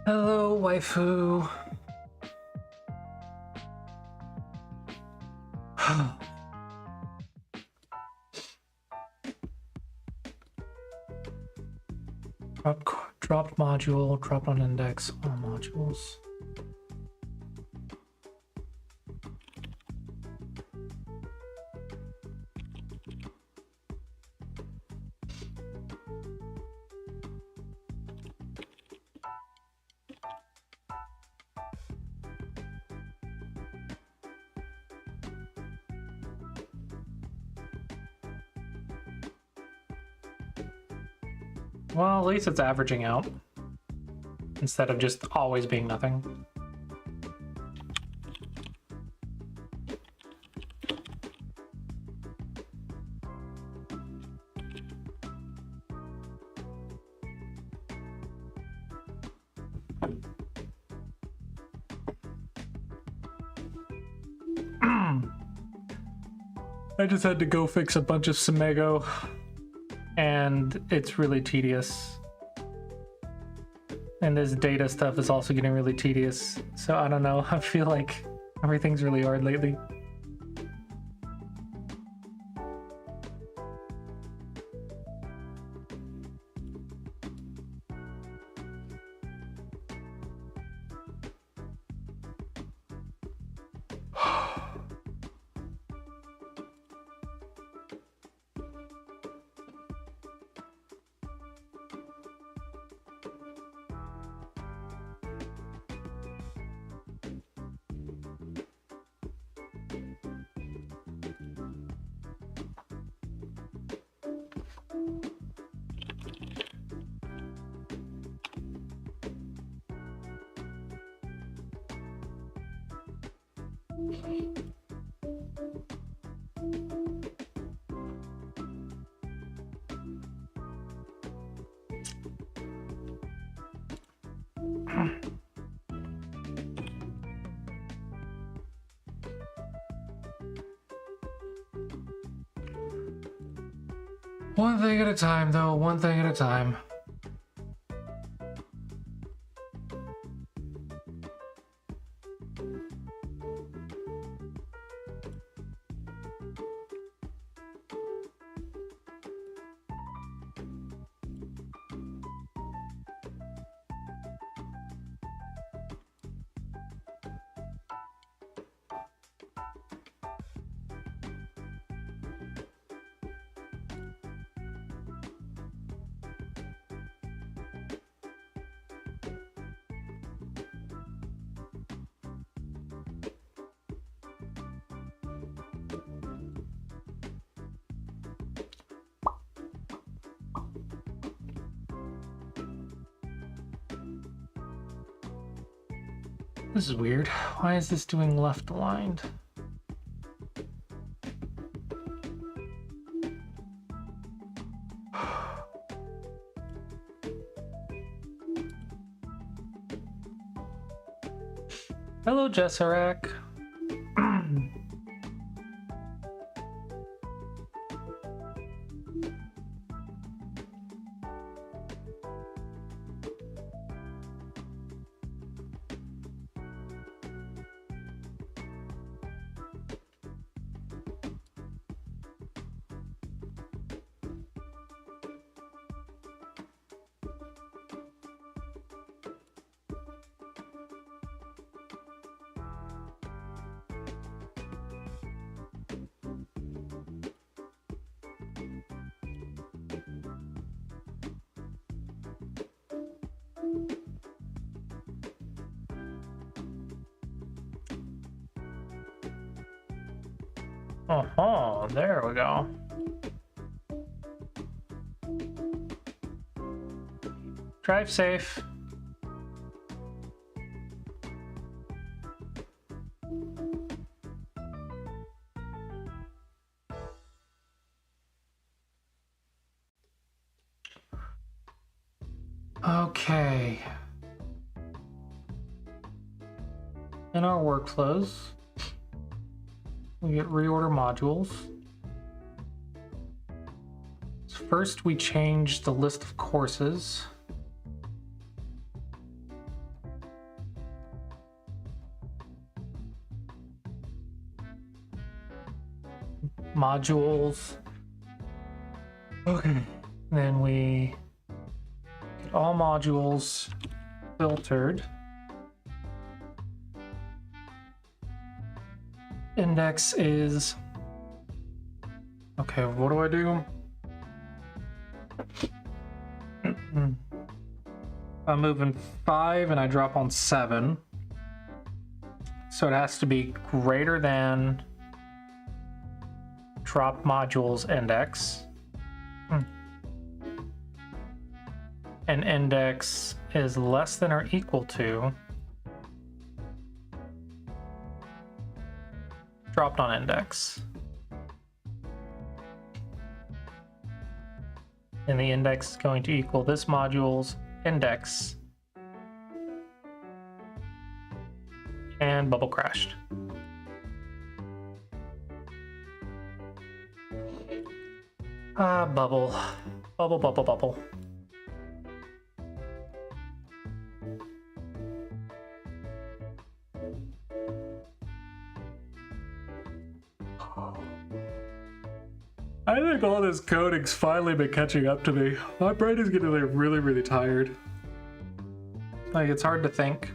Hello, waifu. Dropped module, dropped on index, all modules. Well, at least it's averaging out instead of just always being nothing. I just had to go fix a bunch of Semego, and it's really tedious. And this data stuff is also getting really tedious. So I don't know, I feel like everything's really hard lately. One thing at a time, though, one thing at a time. This is weird. Why is this doing left aligned? Hello, Jessarak. Oh, there we go. Drive safe. Okay. In our workflows, we get reorder modules. So first, we change the list of courses. modules. Okay. Then we get all modules filtered. Index is... Okay, what do I do? I'm moving 5 and I drop on 7. So it has to be greater than drop modules index. And index is less than or equal to dropped on index. And the index is going to equal this module's index. And bubble crashed. Bubble. Bubble, bubble, bubble. I think all this coding's finally been catching up to me. My brain is getting like really, really tired. Like, it's hard to think.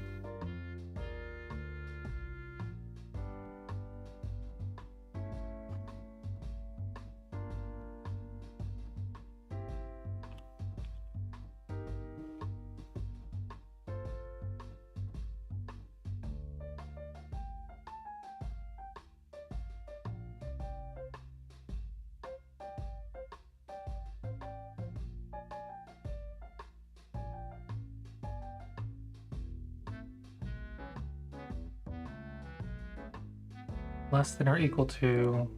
Less than or equal to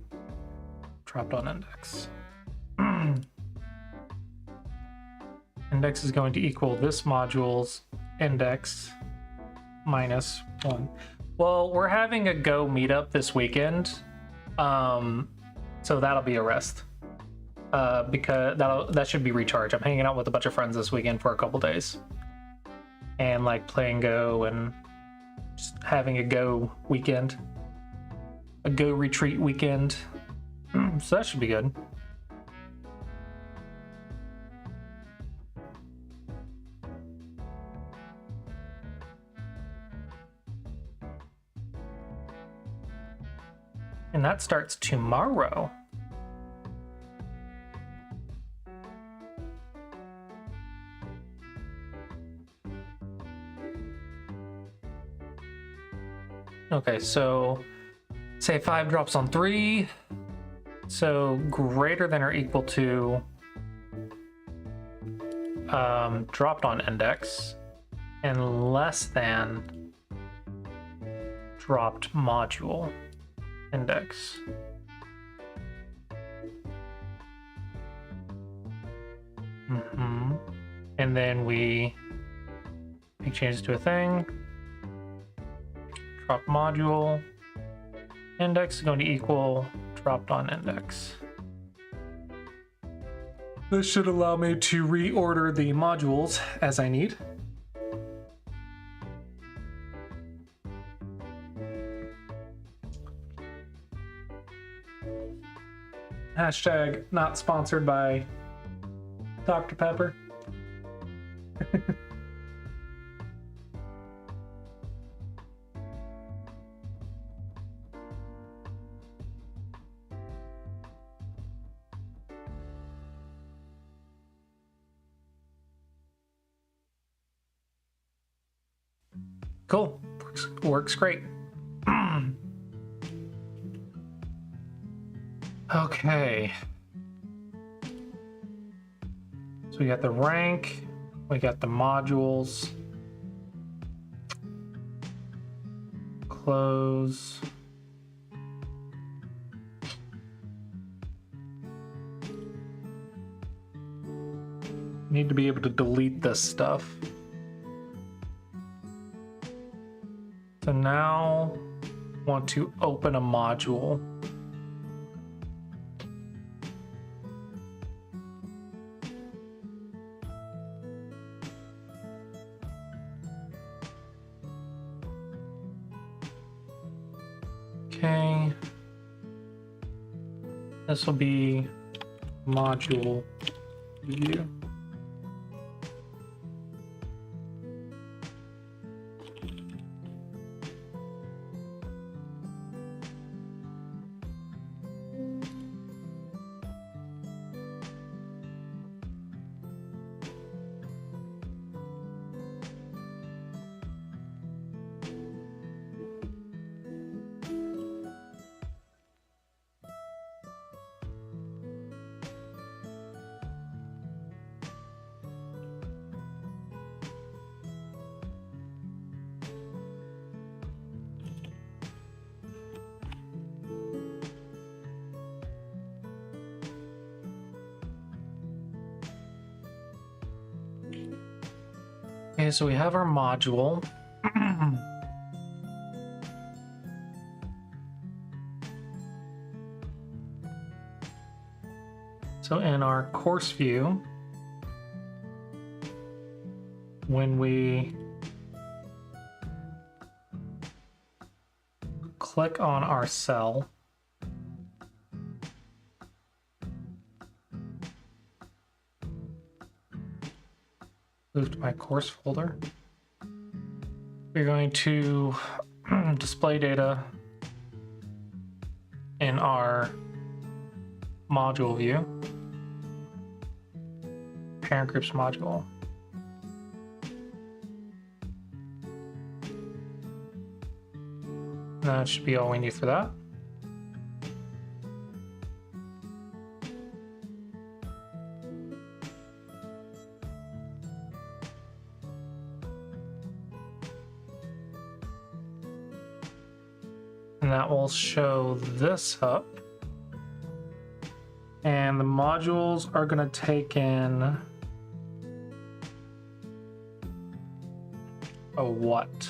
dropped on index. Index is going to equal this module's index minus 1. Well, we're having a Go meetup this weekend, so that'll be a rest. Because that should be recharge. I'm hanging out with a bunch of friends this weekend for a couple days, and like playing Go and just having a Go weekend. A Go retreat weekend. So that should be good. And that starts tomorrow. Okay, so say 5 drops on 3, so greater than or equal to dropped on index, and less than dropped module index. And then we make changes to a thing, drop module. Index is going to equal dropped on index. This should allow me to reorder the modules as I need. Hashtag not sponsored by Dr. Pepper. Cool. Works great. Okay. So we got the rank, we got the modules. Close. Need to be able to delete this stuff. So now want to open a module. Okay. This will be module view. Okay, so we have our module. So in our course view, when we click on our cell, move to my course folder, we're going to display data in our module view, parent groups module. That should be all we need for that. And that will show this up. And the modules are going to take in a what?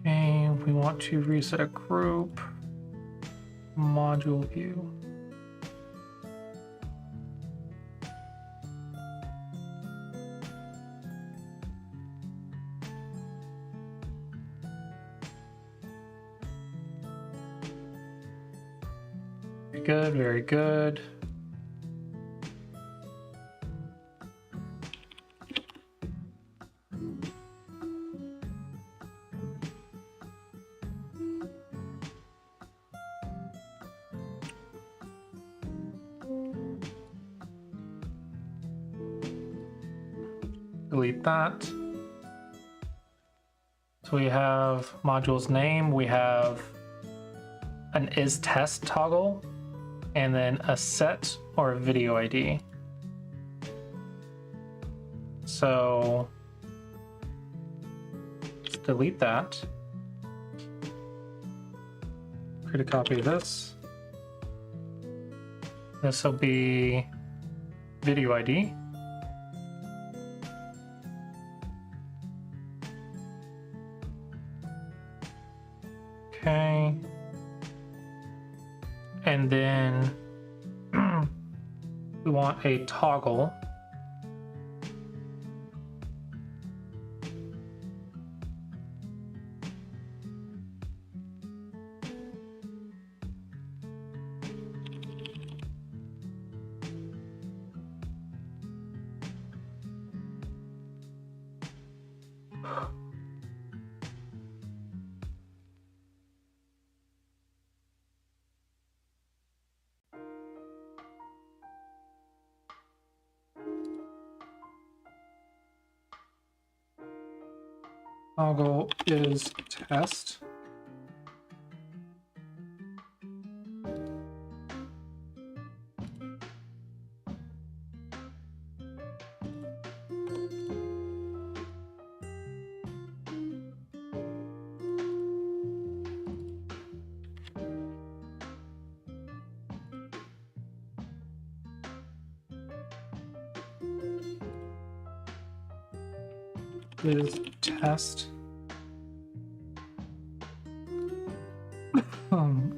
Okay, we want to reset a group, module view. Very good, very good. Delete that. So we have module's name, we have an is test toggle, and then a set or a video ID. So let's delete that. Create a copy of this. This will be video ID. Okay. And then we want a toggle. Toggle is test. is test.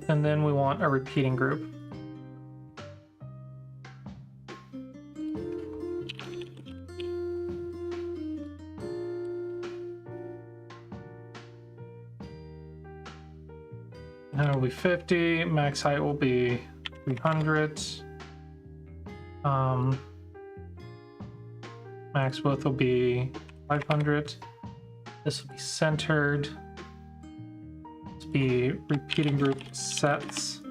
And then we want a repeating group. And it'll be 50, max height will be 300. Max width will be 500. This will be centered. This will be repeating group sets.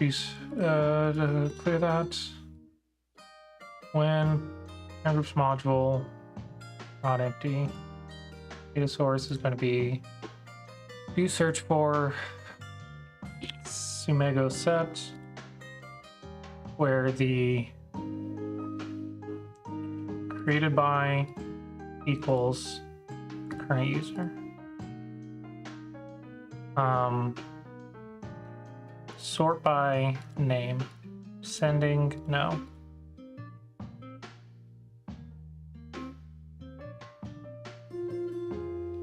To clear that, when groups module not empty, data source is going to be do search for Sumego set, where the created by equals current user. Sort by name. Sending, no.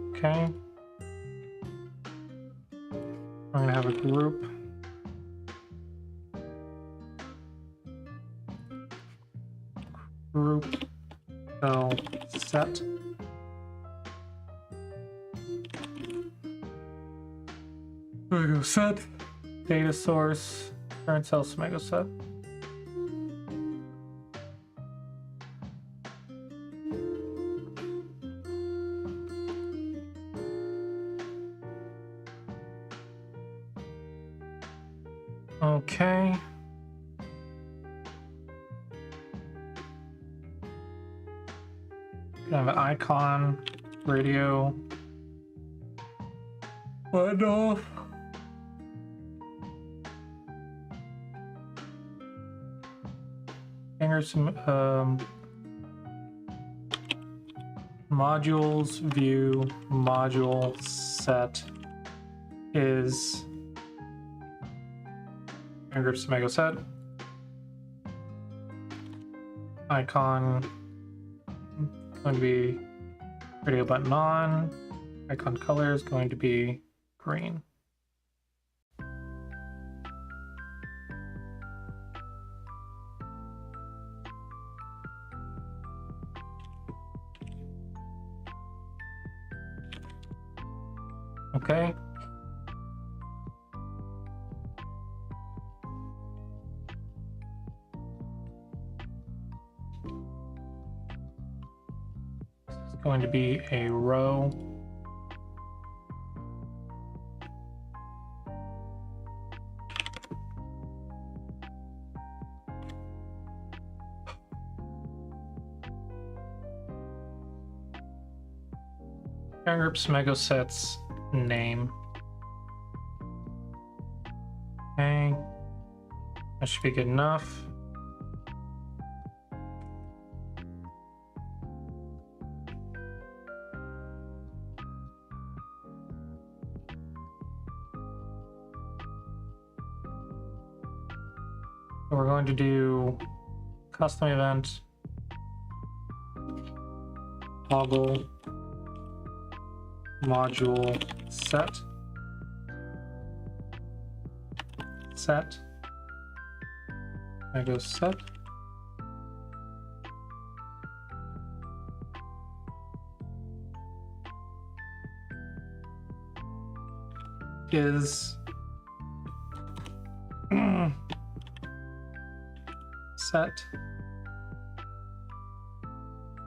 Okay. I'm gonna have a group. Group cell set. There we go, set. Data source, current cell Sumego set. Okay. Gonna have an icon, radio, button off. Some modules view module set is group Sumego set. Icon going to be radio button on. Icon color is going to be green. Okay. It's going to be a row. Group Sumego sets name. Okay, that should be good enough. So we're going to do custom event toggle module set Sumego set is set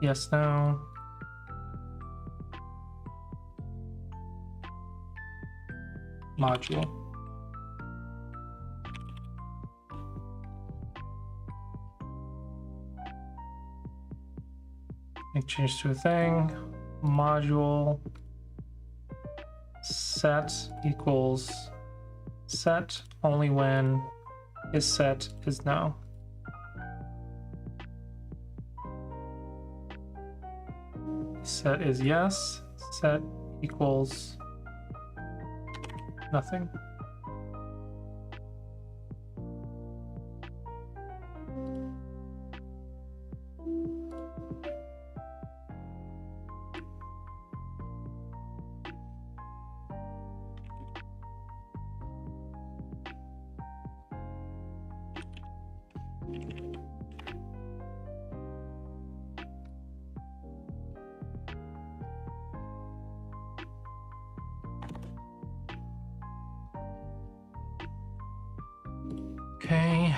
yes no module. Make change to a thing. Module set equals set only when is set is no. Set is yes. Set equals nothing. Okay.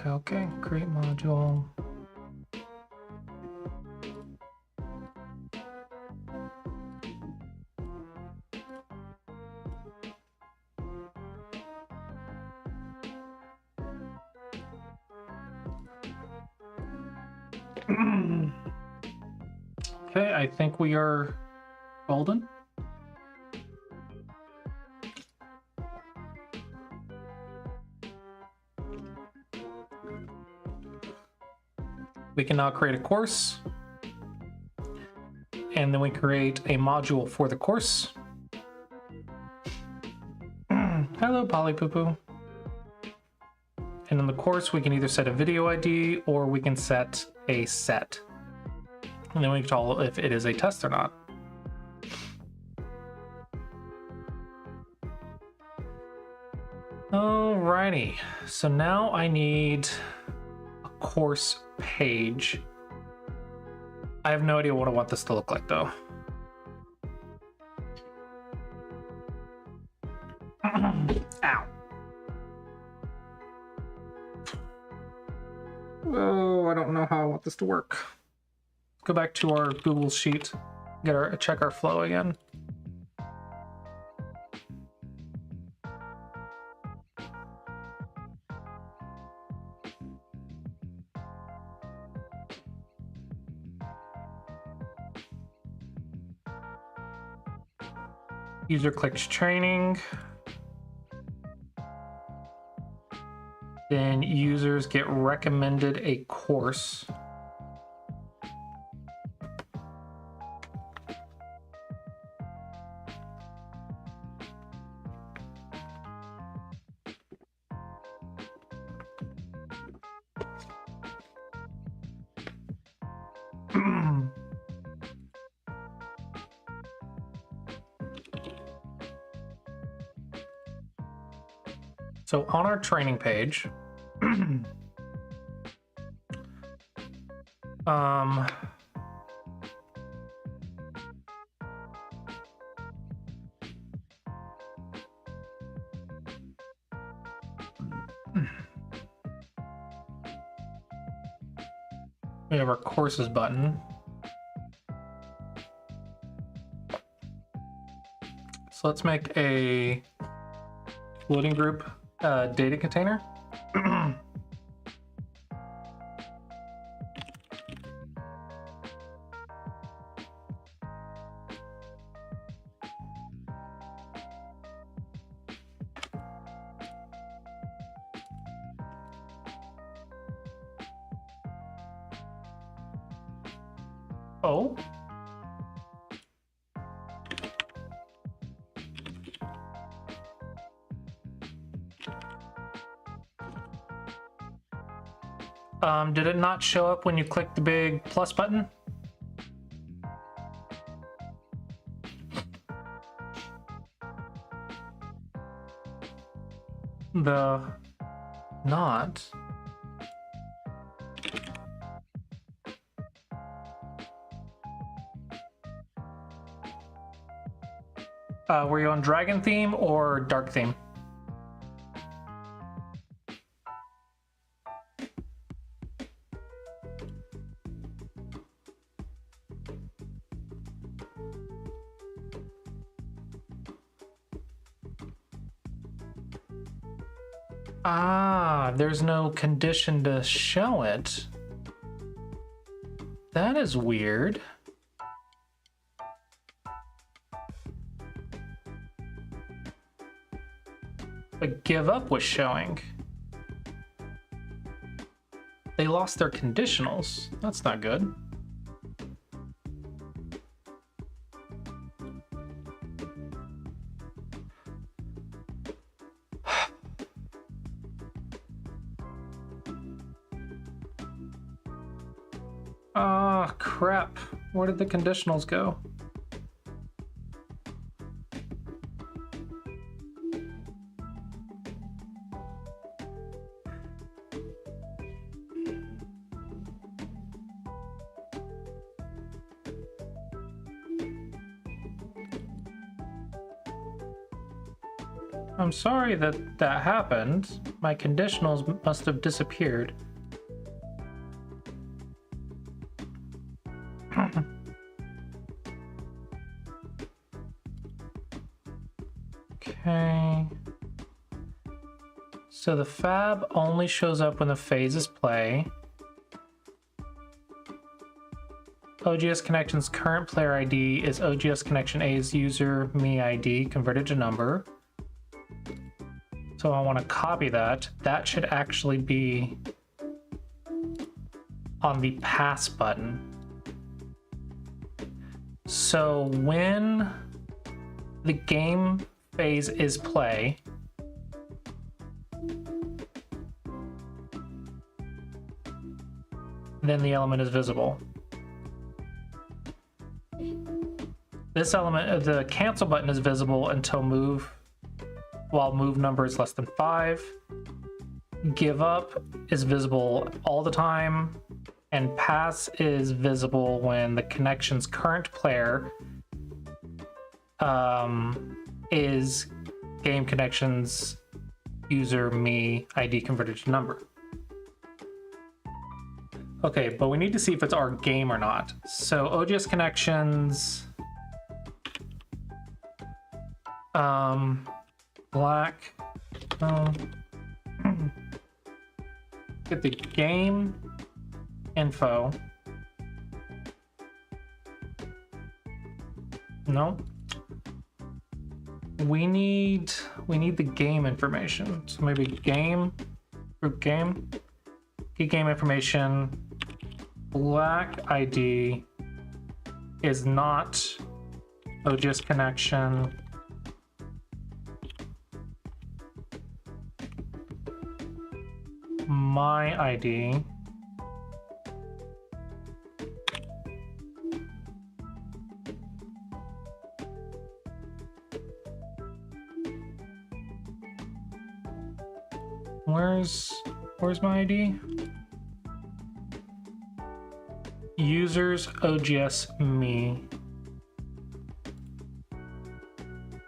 Okay. Create module. Okay, I think we are golden. We can now create a course, and then we create a module for the course. Hello, Polypoopoo. And in the course, we can either set a video ID or we can set a set. And then we can tell if it is a test or not. Alrighty, so now I need a course page. I have no idea what I want this to look like though. Ow. Oh, I don't know how I want this to work. Go back to our Google sheet, check our flow again. User clicks training. Then users get recommended a course. So on our training page, we have our courses button. So let's make a floating group data container. Oh. Did it not show up when you click the big plus button? The not. Were you on dragon theme or dark theme? Ah, there's no condition to show it. That is weird. But give up was showing. They lost their conditionals. That's not good. Ah, crap. Where did the conditionals go? I'm sorry that that happened. My conditionals must have disappeared. Okay. So the fab only shows up when the phases play. OGS Connection's current player ID is OGS Connection A's user me ID converted to number. So I want to copy that. That should actually be on the pass button. So when the game phase is play, then the element is visible. This element of the cancel button is visible until move, while move number is less than 5. Give up is visible all the time, and pass is visible when the connection's current player is game connection's user me ID converted to number. Okay, but we need to see if it's our game or not. So OGS Connections black get the game info. No. we need the game information. So maybe game, group game, get game information. Black ID is not OGS connection. My ID where's my ID? Users OGS me.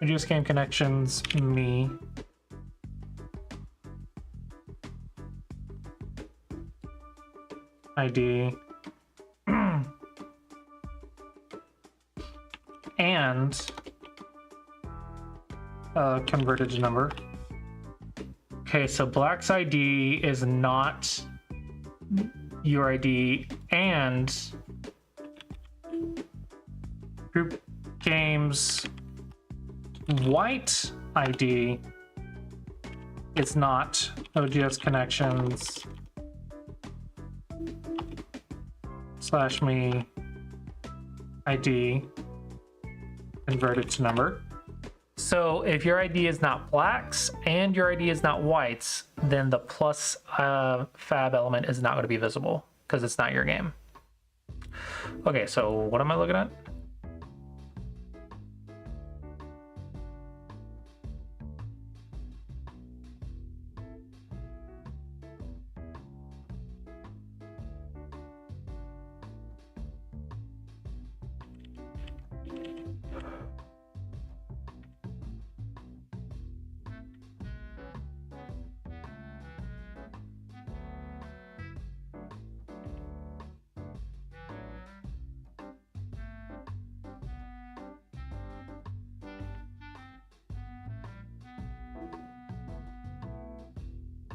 OGS game connections me. ID. And converted to number. Okay, so Black's ID is not your ID, and group games white ID is not OGS connections / me ID converted to number. So if your ID is not Black's and your ID is not White's, then the plus fab element is not going to be visible because it's not your game. Okay, so what am I looking at?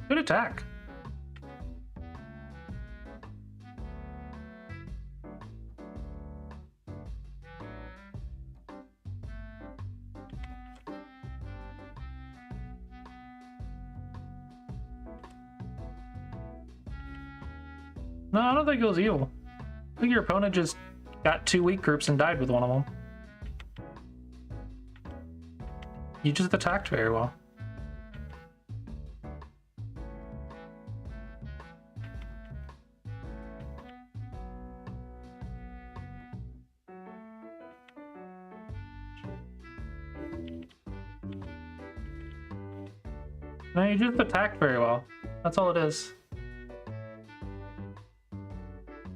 Good attack. No, I don't think it was evil. I think your opponent just got 2 weak groups and died with one of them. You just attacked very well. No, you just attacked very well. That's all it is.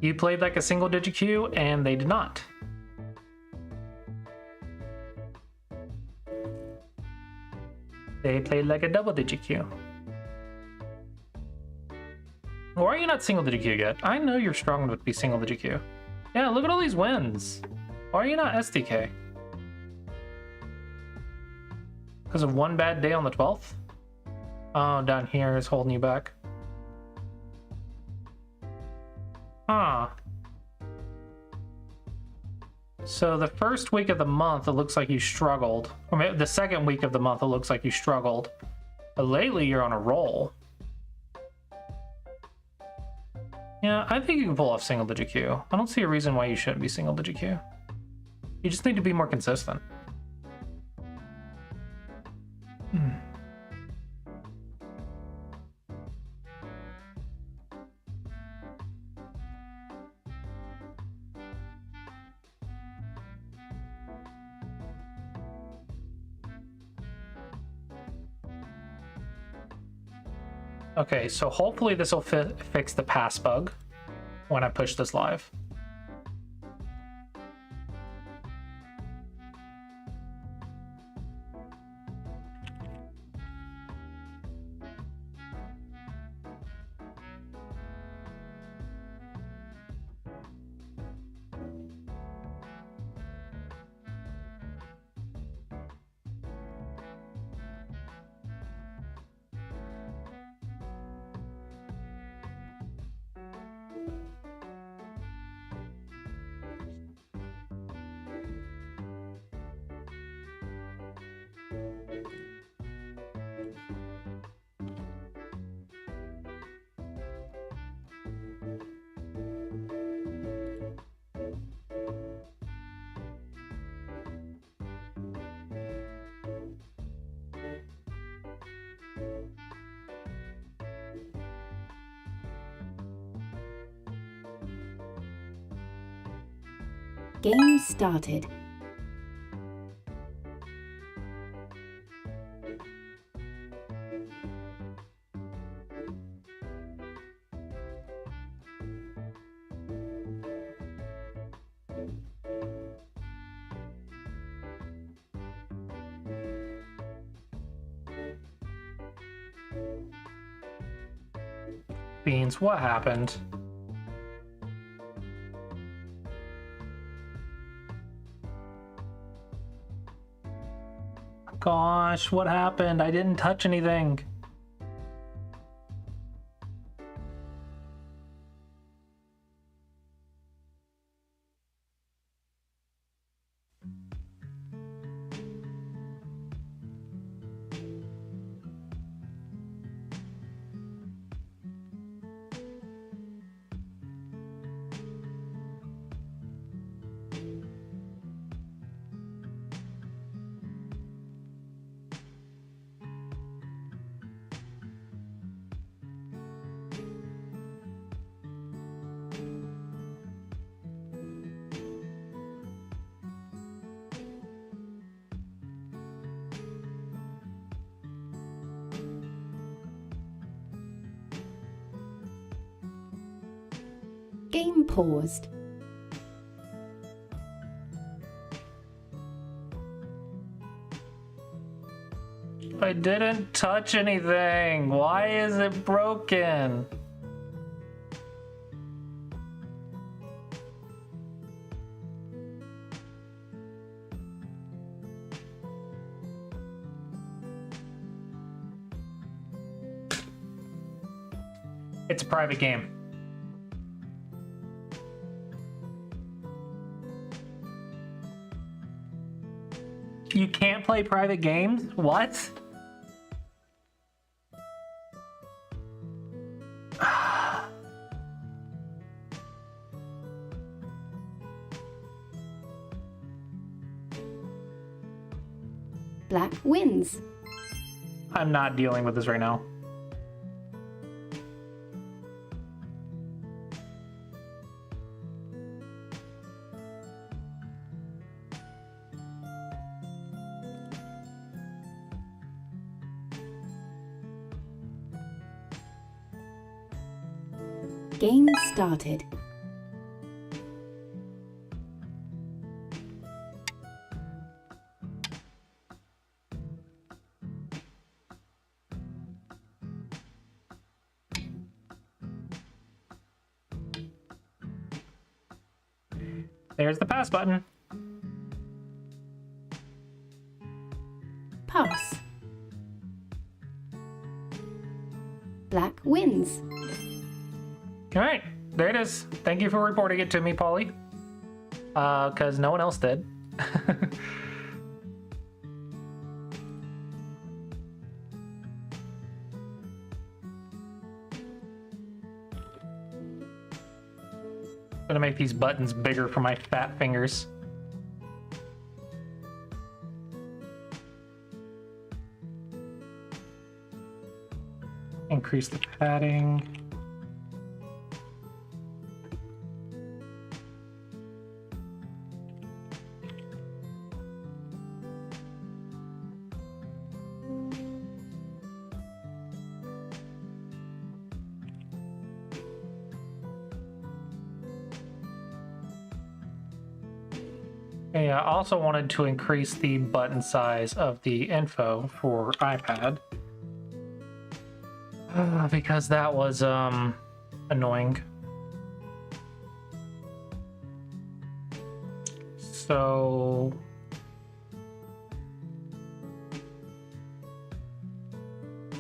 You played like a single digit queue, and they did not. They played like a double digit queue. Why are you not single digit queue yet? I know you're strong enough to be single digit queue. Yeah, look at all these wins. Why are you not SDK? Because of one bad day on the 12th? Oh, down here is holding you back. Huh. So the first week of the month, it looks like you struggled. Or maybe the second week of the month, it looks like you struggled. But lately, you're on a roll. Yeah, I think you can pull off single digit queue. I don't see a reason why you shouldn't be single digit queue. You just need to be more consistent. Okay, so hopefully this will fix the pass bug when I push this live. Game started. Beans, what happened? Gosh, what happened? I didn't touch anything. Game paused. I didn't touch anything. Why is it broken? It's a private game. You can't play private games? What? Black wins. I'm not dealing with this right now. Game started. There's the pass button. Pass. Black wins. All right, there it is. Thank you for reporting it to me, Polly. Because no one else did. Gonna make these buttons bigger for my fat fingers. Increase the padding. Yeah, I also wanted to increase the button size of the info for iPad. Because that was annoying. So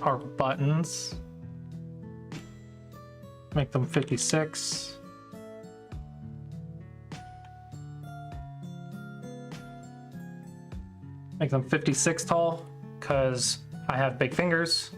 our buttons, make them 56. Make them 56 tall, because I have big fingers.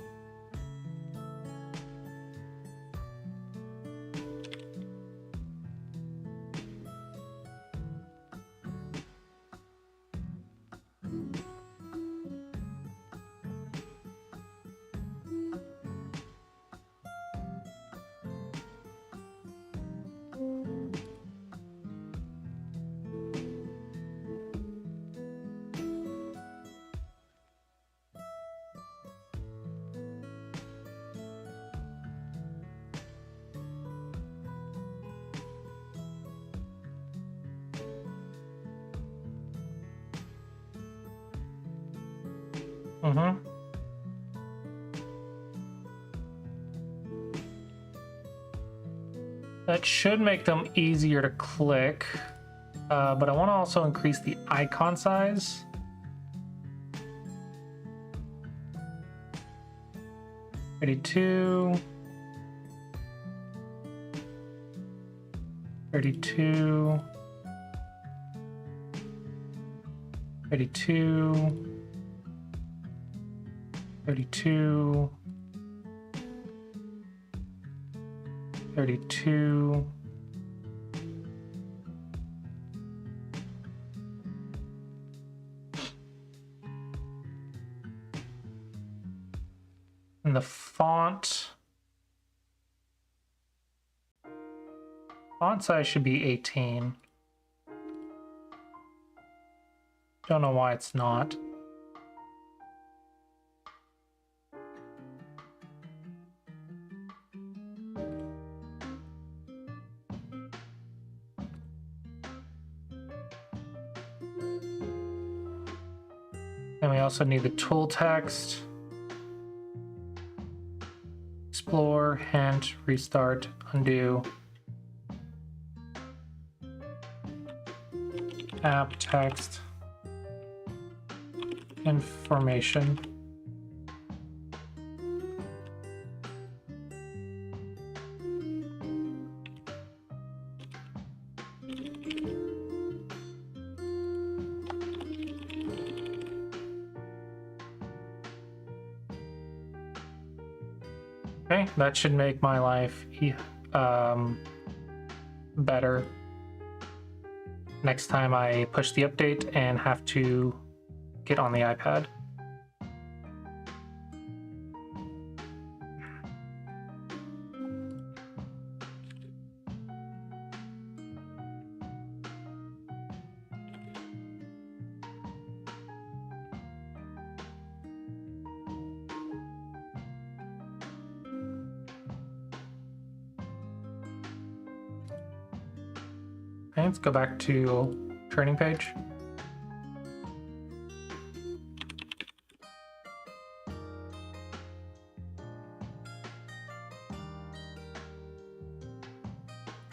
Mm-hmm. That should make them easier to click, but I want to also increase the icon size. $32. $32. $32. $32. 32. And the font size should be 18. Don't know why it's not. And we also need the tool text. Explore, hint, restart, undo. App text. Information. Okay, that should make my life better next time I push the update and have to get on the iPad. Okay, let's go back to training page.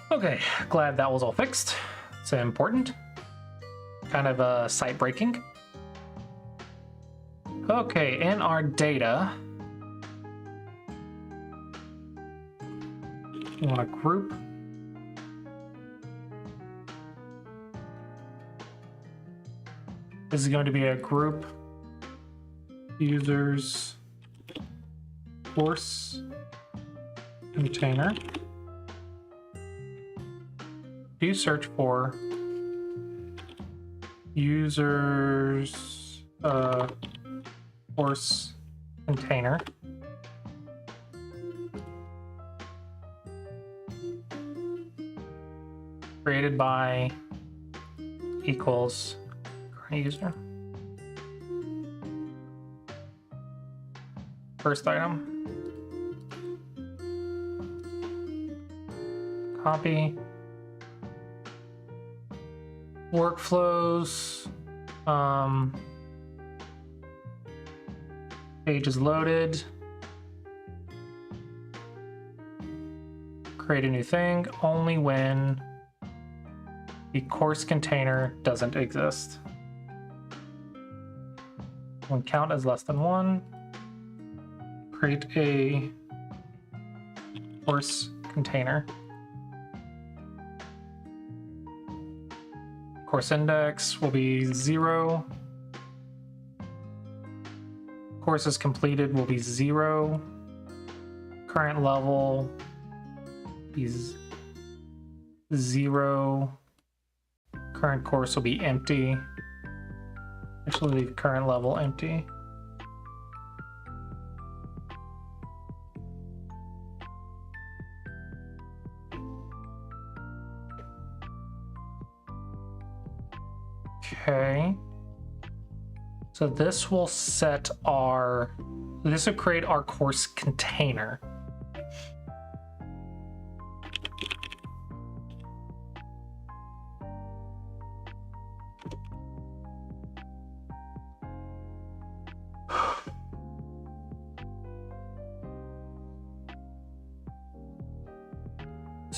Okay, glad that was all fixed. It's important. Kind of site breaking. Okay, in our data, we want to group. This is going to be a group users course container. Do search for users course container. Created by equals current user. First item. Copy. Workflows. Page is loaded. Create a new thing only when the course container doesn't exist. When count is less than 1, create a course container. Course index will be 0. Courses completed will be 0. Current level is 0. Current course will be empty. Actually, leave current level empty. Okay. So this will set our, this will create our course container.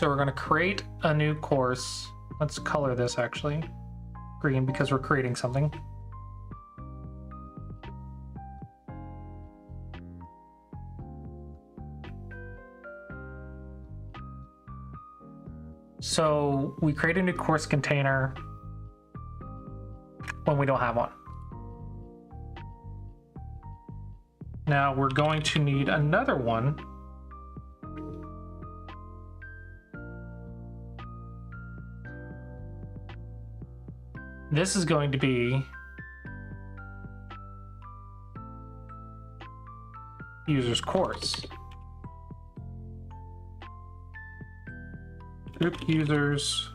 So we're going to create a new course. Let's color this actually green because we're creating something. So we create a new course container when we don't have one. Now we're going to need another one. This is going to be user's course. Group users,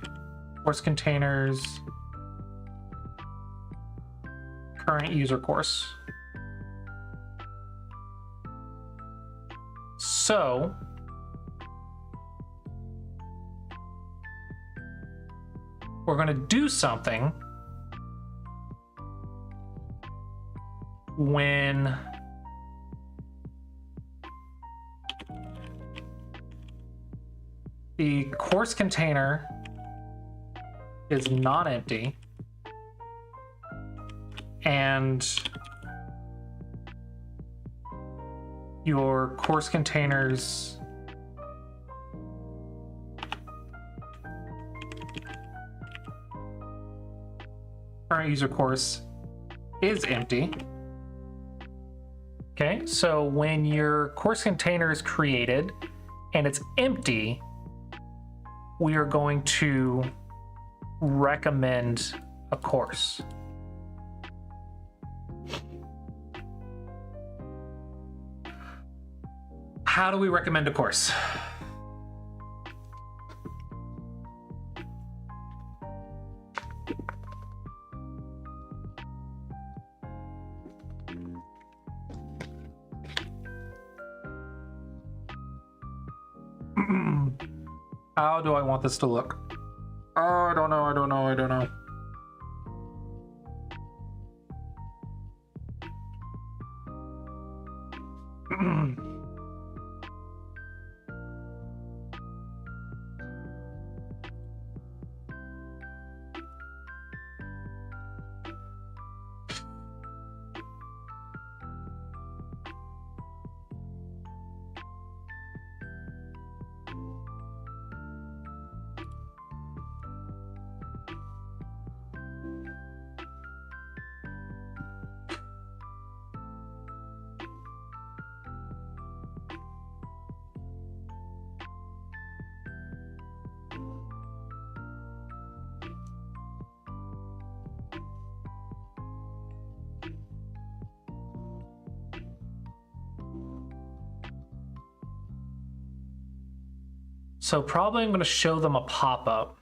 course containers, current user course. So we're going to do something when the course container is non-empty and your course containers current user course is empty. Okay, so when your course container is created and it's empty, we are going to recommend a course. How do we recommend a course? How do I want this to look? Oh, I don't know. So probably I'm going to show them a pop-up.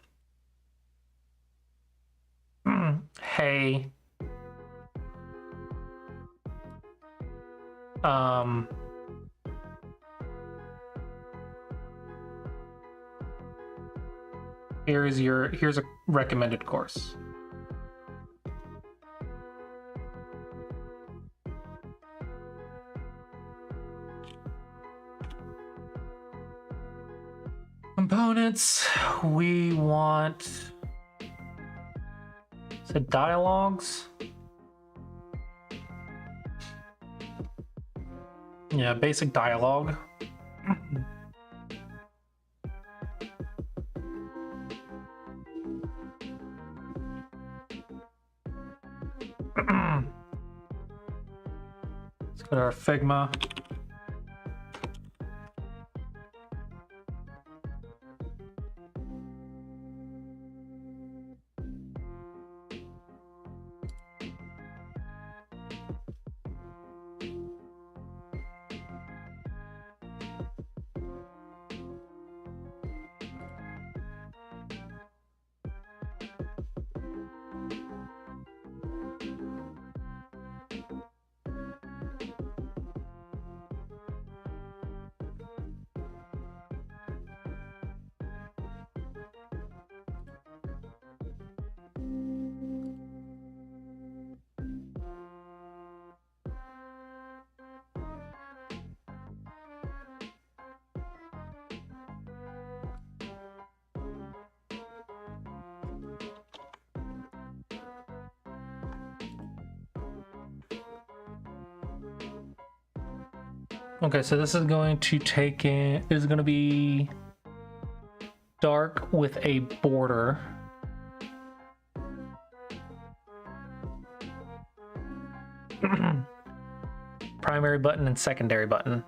Hey, here's a recommended course. Components, we want, is it dialogues? Yeah, basic dialogue. Let's go to our Figma. Okay, so this is going to take in, is going to be dark with a border. Primary button and secondary button.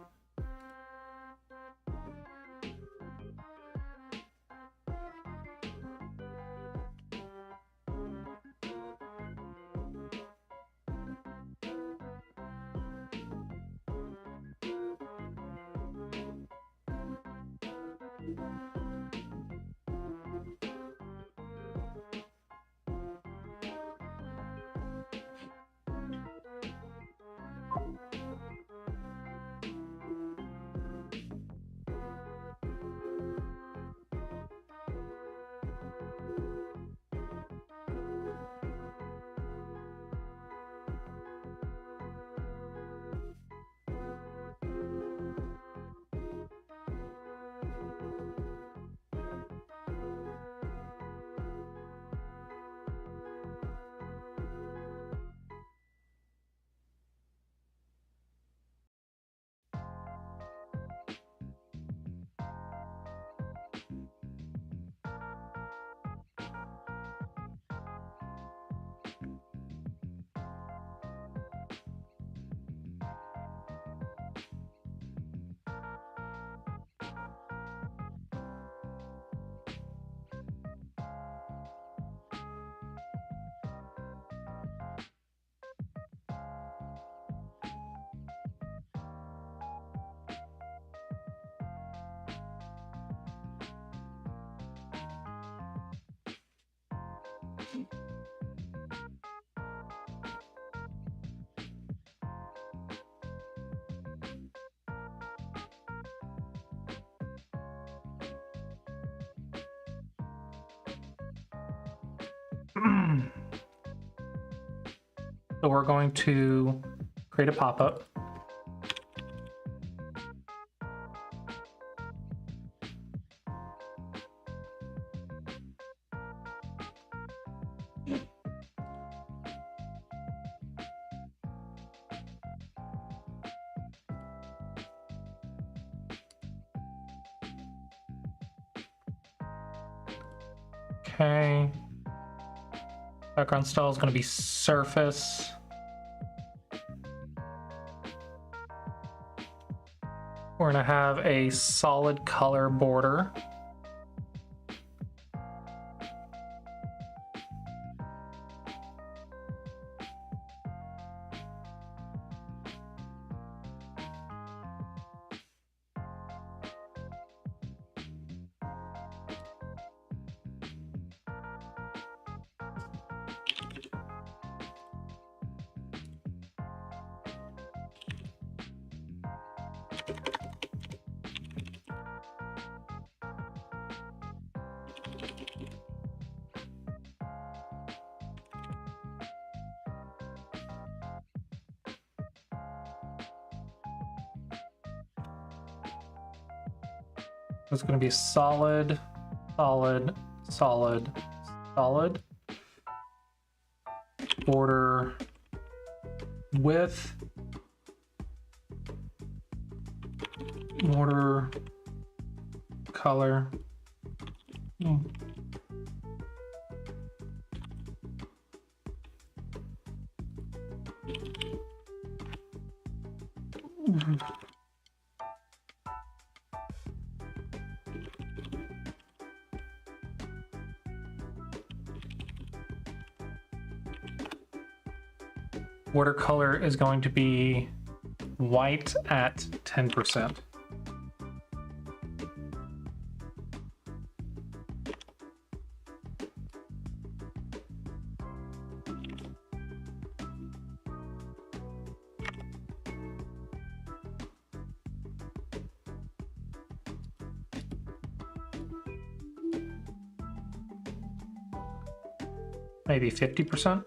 So we're going to create a pop-up. Okay. Background style is going to be surface. We're going to have a solid color border. It's going to be solid, solid, solid, solid. Border width. Border color. Watercolor is going to be white at 10%. Maybe 50%.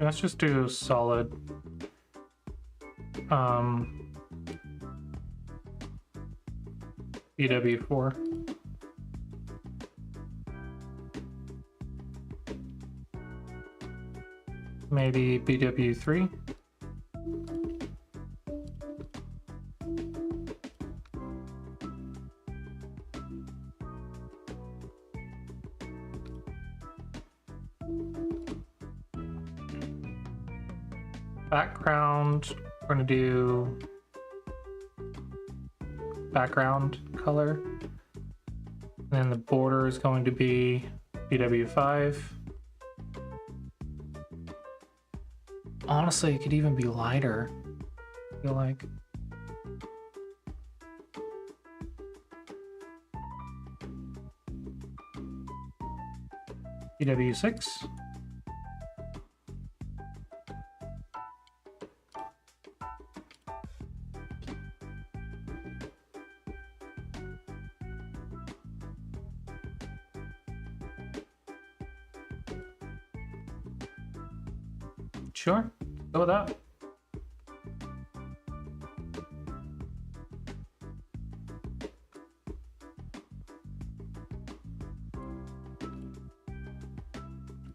Let's just do solid. BW4. Maybe BW3. Background, we're gonna do background color. And then the border is going to be BW5. Honestly, it could even be lighter. I feel like. BW6. Sure, go with that.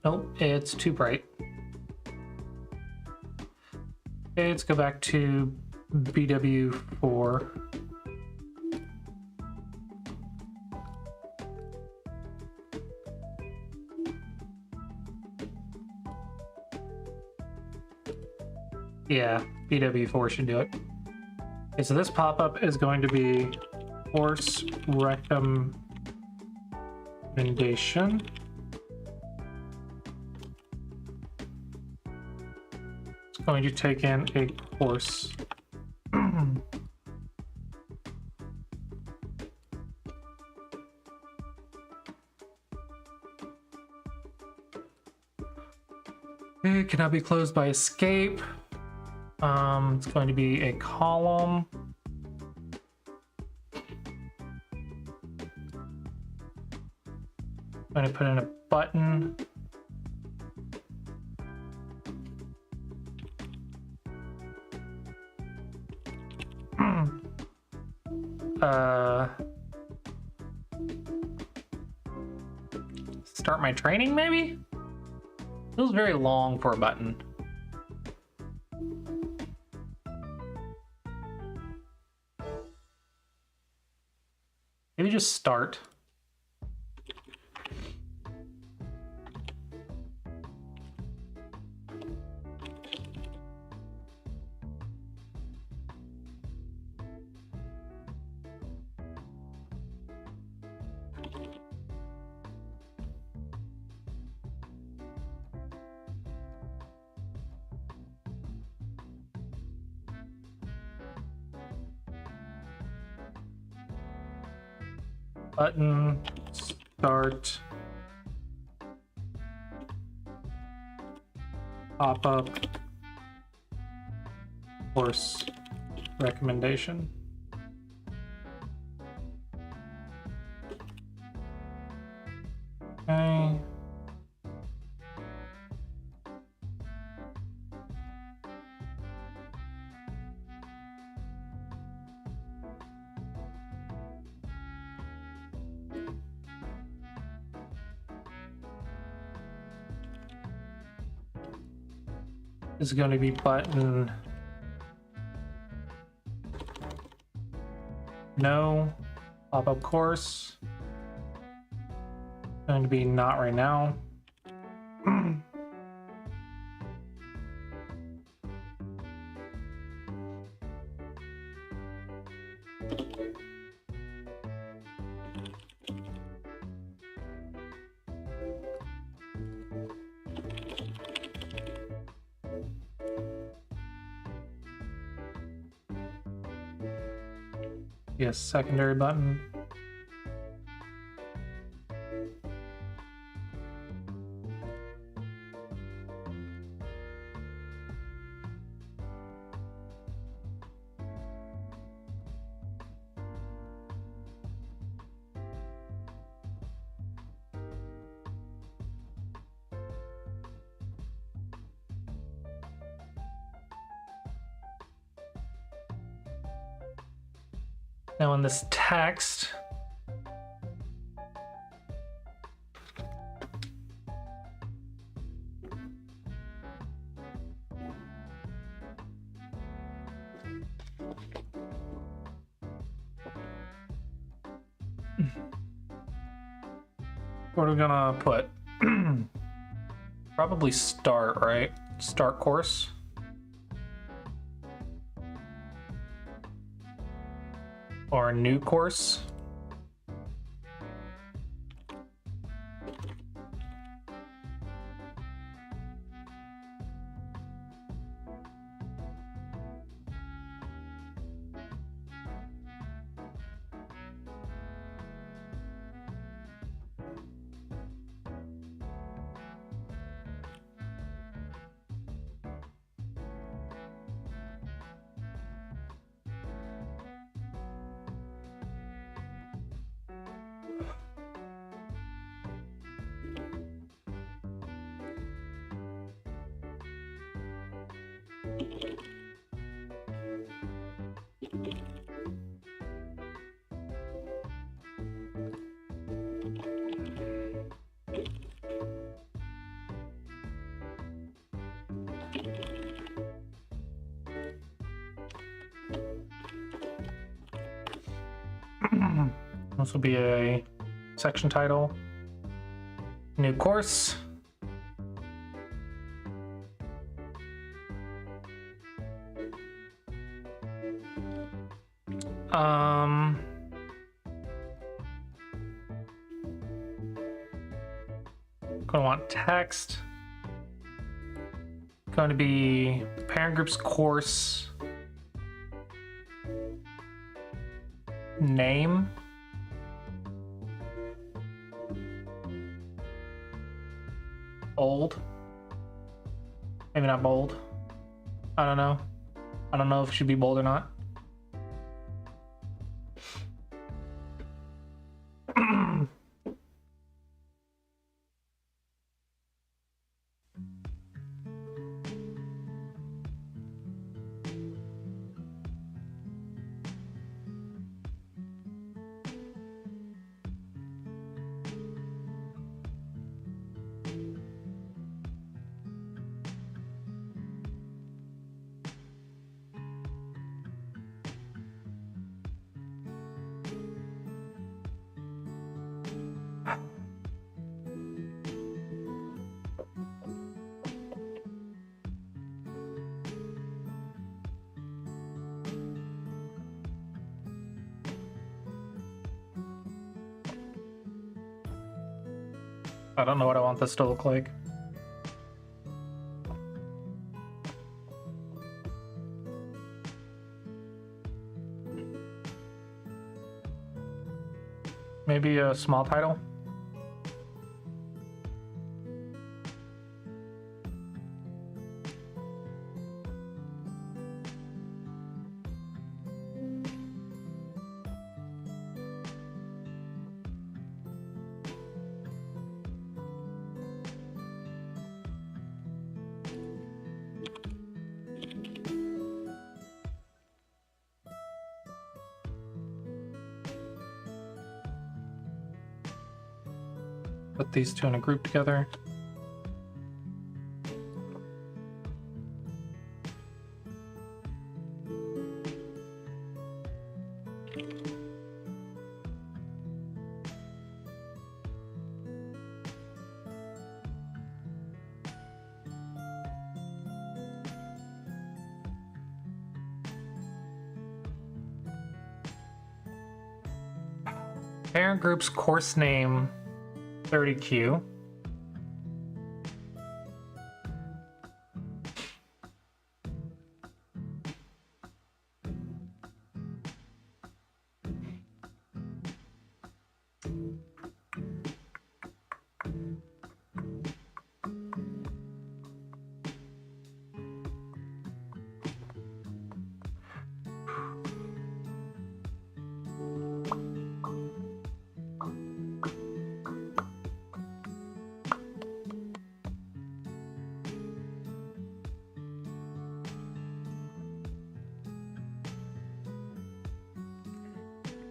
Nope, it's too bright. Okay, let's go back to BW4. Yeah, BW4 should do it. Okay, so this pop-up is going to be course recommendation. It's going to take in a course. It cannot be closed by escape. It's going to be a column. I'm going to put in a button. Start my training, maybe? Feels very long for a button. Maybe just start. Button, start, pop-up, course recommendation. Okay. Is going to be button no, pop-up course, going to be not right now. Yes, secondary button. Now in this text, what are we gonna put? Probably start, right? Start course. Or new course. This will be a section title. New course. Gonna want text. Going to be parent group's course name. Bold. Maybe not bold. I don't know. I don't know if it should be bold or not. I don't know what I want this to look like. Maybe a small title. Put these two in a group together. Parent group's course name 30Q.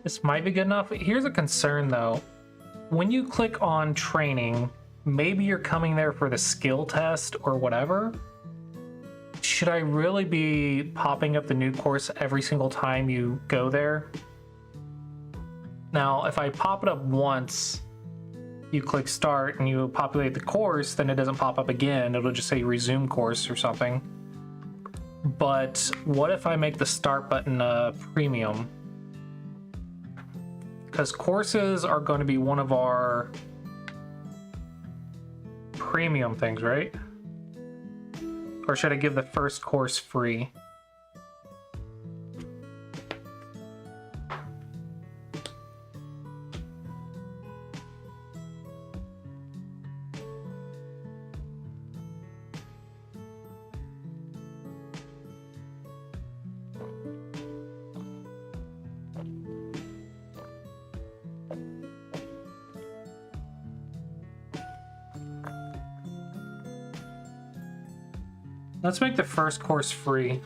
This might be good enough. Here's a concern though. When you click on training, maybe you're coming there for the skill test or whatever. Should I really be popping up the new course every single time you go there? Now, if I pop it up once, you click start and you populate the course, then it doesn't pop up again. It'll just say resume course or something. But what if I make the start button premium? Because courses are going to be one of our premium things, right? Or should I give the first course free? Let's make the first course free.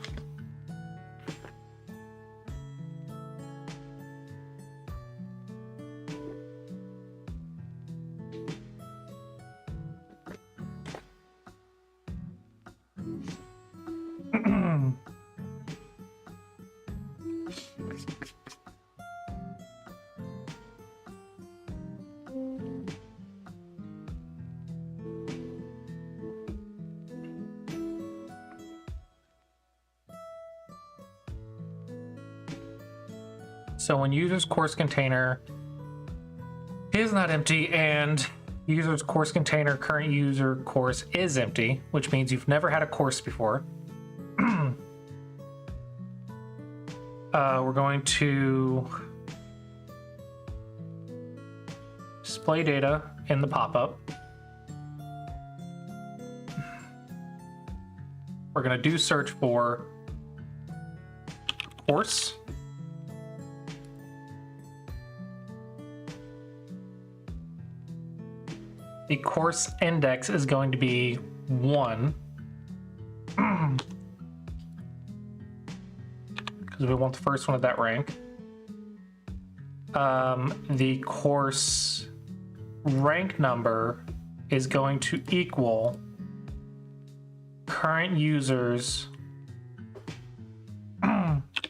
So when user's course container is not empty and user's course container current user course is empty, which means you've never had a course before, we're going to display data in the pop-up. We're going to do search for course. The course index is going to be 1. Because we want the first one at that rank. The course rank number is going to equal current users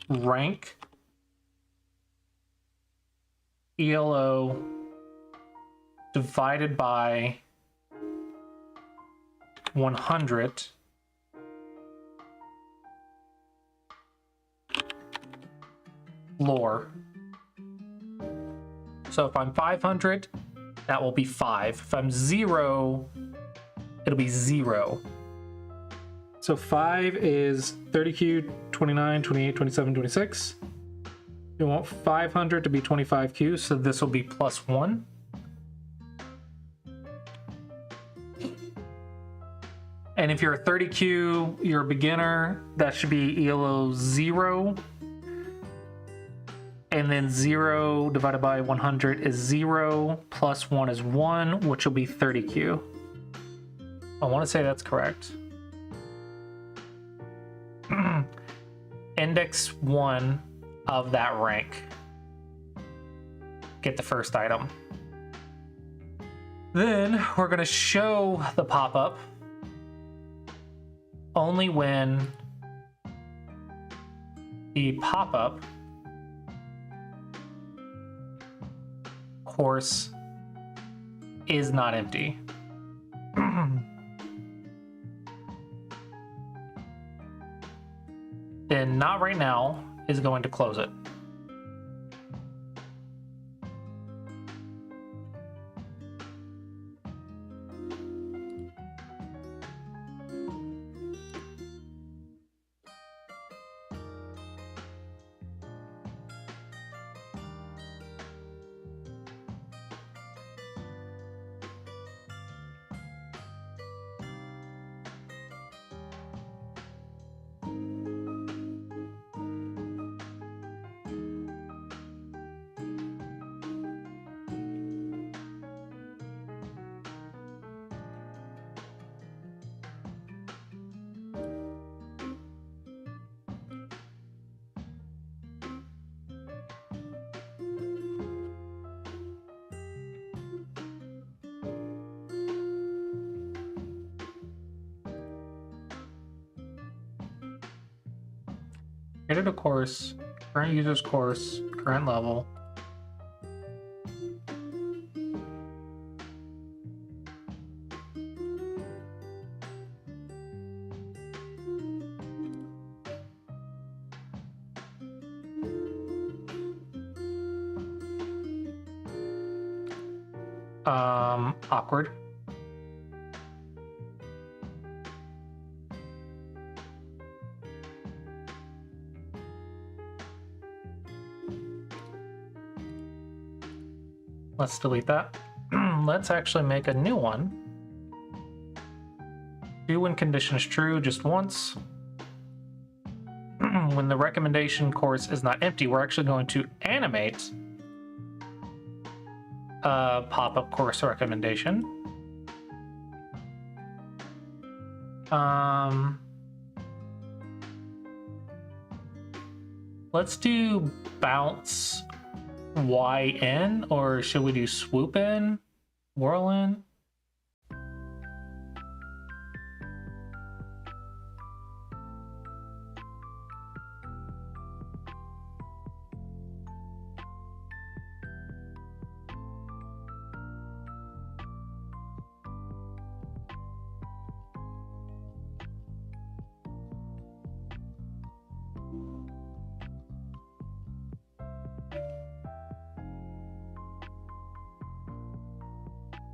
rank ELO divided by 100 lore. So if I'm 500, that will be 5. If I'm 0, it'll be 0. So 5 is 30Q, 29, 28, 27, 26. You want 500 to be 25Q, so this will be plus 1. And if you're a 30Q, you're a beginner, that should be ELO 0. And then 0 divided by 100 is 0, plus 1 is 1, which will be 30Q. I want to say that's correct. Index 1 of that rank. Get the first item. Then we're going to show the pop-up only when the pop-up course is not empty. Then not right now is going to close it. Created a course, current user's course, current level. Awkward. Let's delete that. Let's actually make a new one. Do when condition is true just once. When the recommendation course is not empty, we're actually going to animate a pop-up course recommendation. Let's do bounce Y in, or should we do swoop in, whirl in?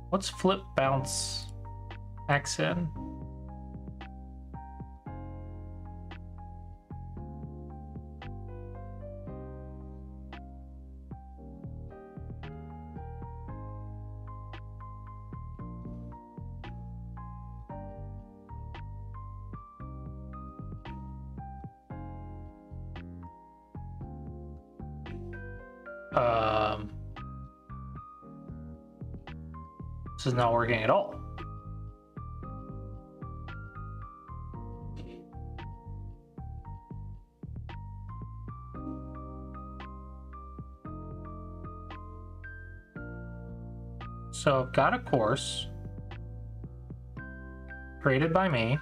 What's flip bounce X in? This is not working at all. So I've got a course created by me.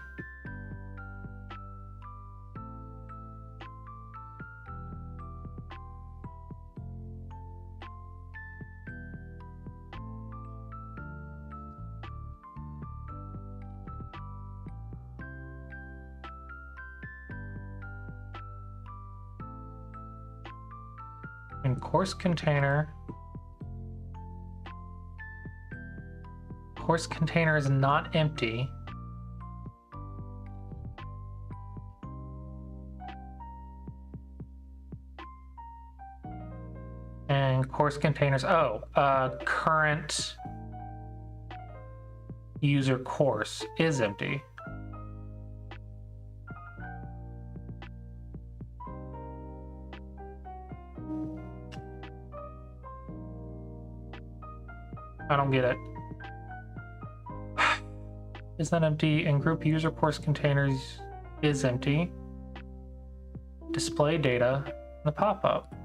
And course container. Course container is not empty. And course containers, current user course is empty. I don't get it. Is that empty? And group user course containers is empty. Display data in the pop-up.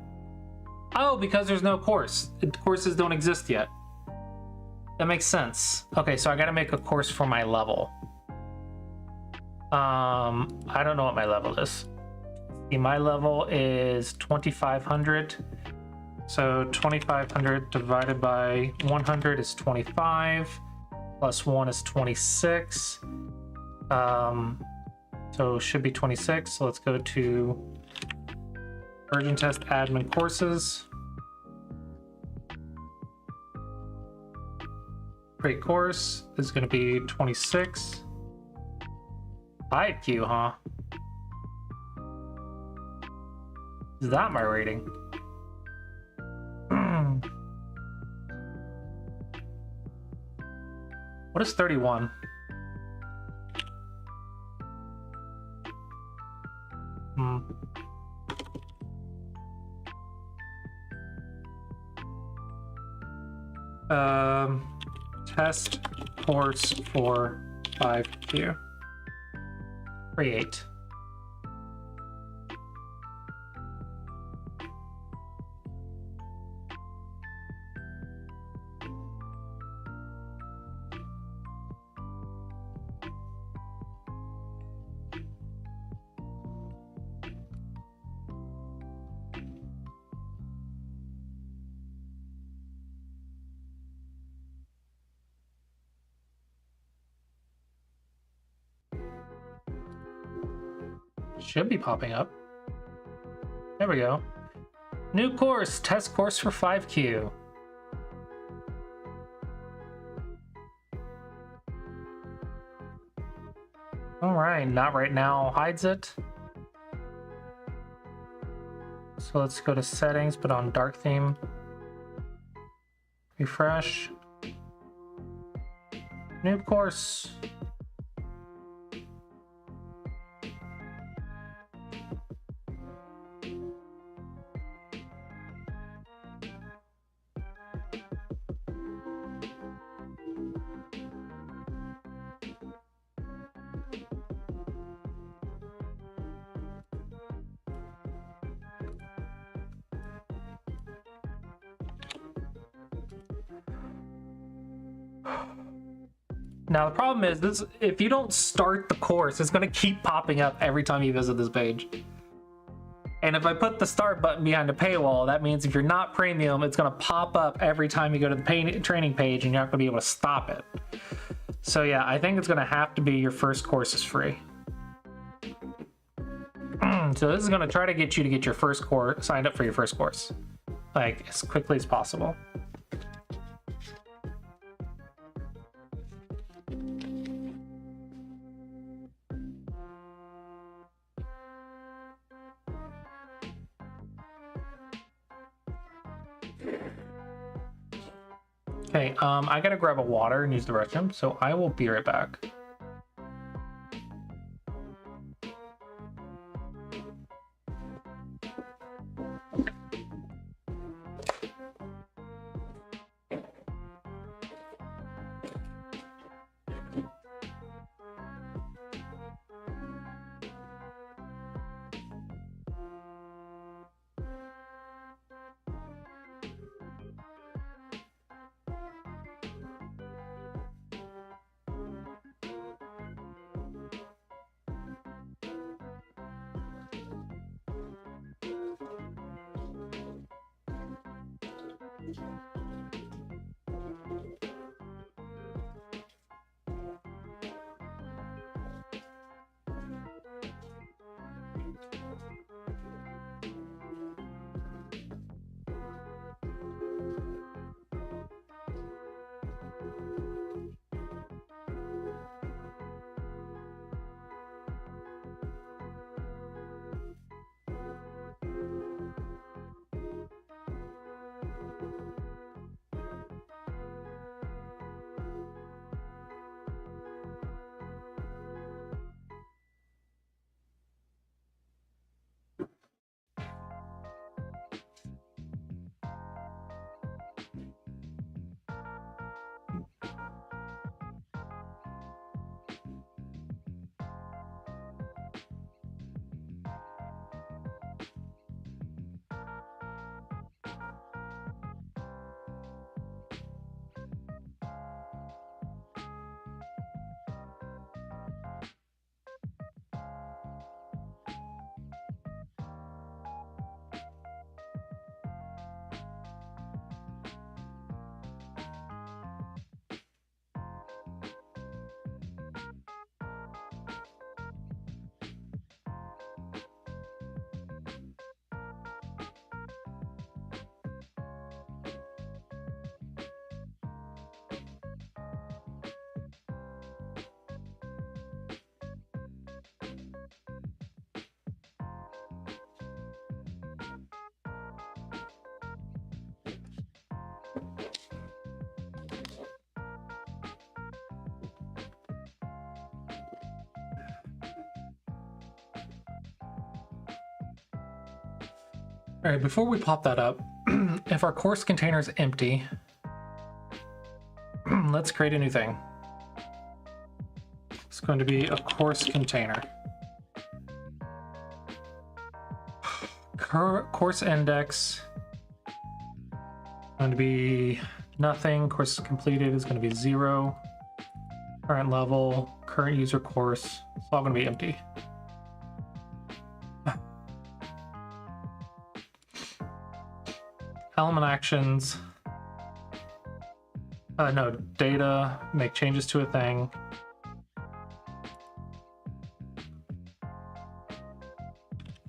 Oh, because there's no course. Courses don't exist yet. That makes sense. Okay, so I gotta make a course for my level. I don't know what my level is. See, my level is 2500. So 2500 divided by 100 is 25. Plus 1 is 26. So it should be 26. So let's go to version test admin courses. Create course is going to be 26. IQ, huh? Is that my rating? What is 31? Test course for 5Q. Create. Should be popping up. There we go. New course, test course for 5Q. All right, not right now hides it. So let's go to settings, put on dark theme. Refresh. New course. Now the problem is this: if you don't start the course, it's going to keep popping up every time you visit this page. And if I put the start button behind the paywall, that means if you're not premium, it's going to pop up every time you go to the training page, and you're not going to be able to stop it. So yeah, I think it's going to have to be your first course is free. So this is going to try to get you to get your first course signed up for your first course, like as quickly as possible. Okay, I gotta grab a water and use the restroom, so I will be right back. All right, before we pop that up, if our course container is empty, let's create a new thing. It's going to be a course container. Course index going to be nothing. Course completed is going to be 0. Current level, current user course, it's all going to be empty. Element actions. No, data, make changes to a thing.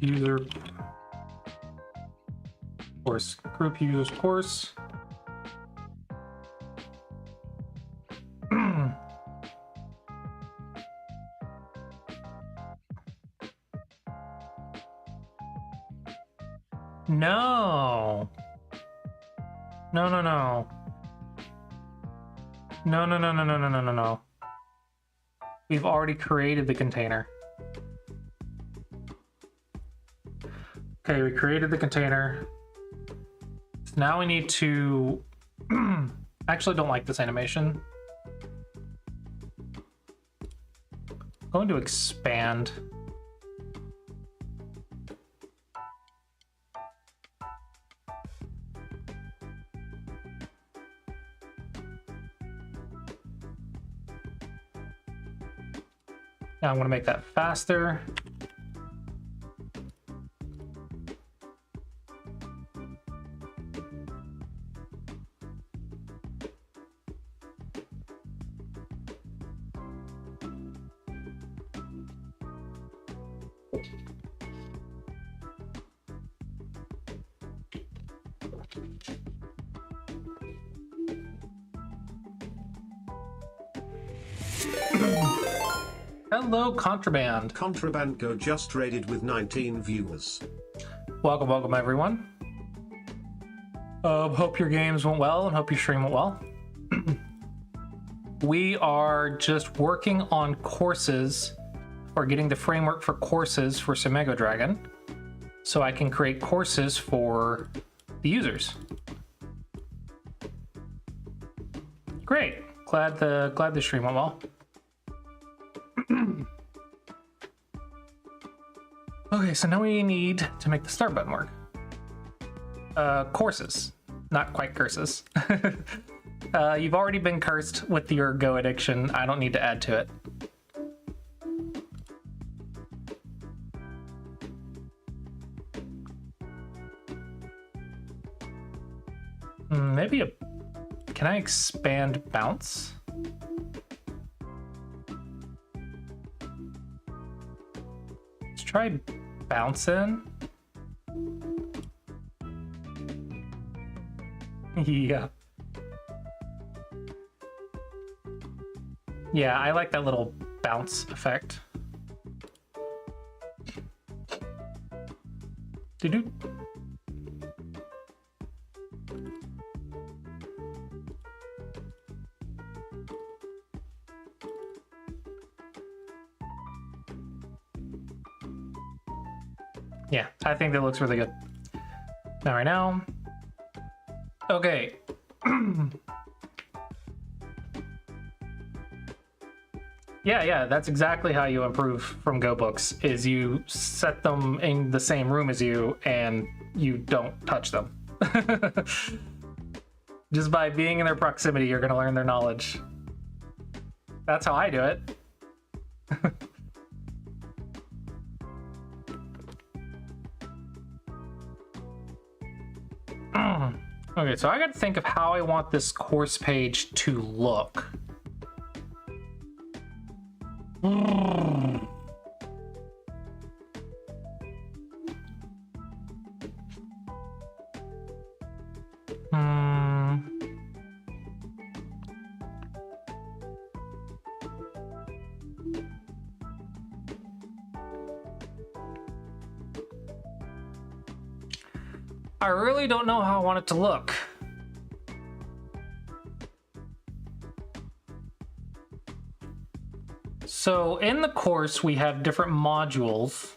user course. Group users course. No. No, no, no. No, no, no, no, no, no, no, no, no. We've already created the container. Okay, we created the container. So now we need to... I actually don't like this animation. I'm going to expand. Now I'm going to make that faster. Hello, Contraband. Contraband Go just raided with 19 viewers. Welcome, welcome, everyone. Hope your games went well and hope your stream went well. We are just working on courses, or getting the framework for courses for Sumego Dragon, so I can create courses for the users. Great. Glad the stream went well. Okay, so now we need to make the start button work. Courses, not quite curses. You've already been cursed with your Go addiction. I don't need to add to it. Maybe can I expand bounce? Let's try bounce in. Yeah. Yeah, I like that little bounce effect. Doo-doo. Yeah, I think that looks really good. Now, right now. Okay. Yeah, that's exactly how you improve from Go books, is you set them in the same room as you and you don't touch them. Just by being in their proximity, you're gonna learn their knowledge. That's how I do it. Okay, so I gotta think of how I want this course page to look. I really don't know how I want it to look. So in the course, we have different modules.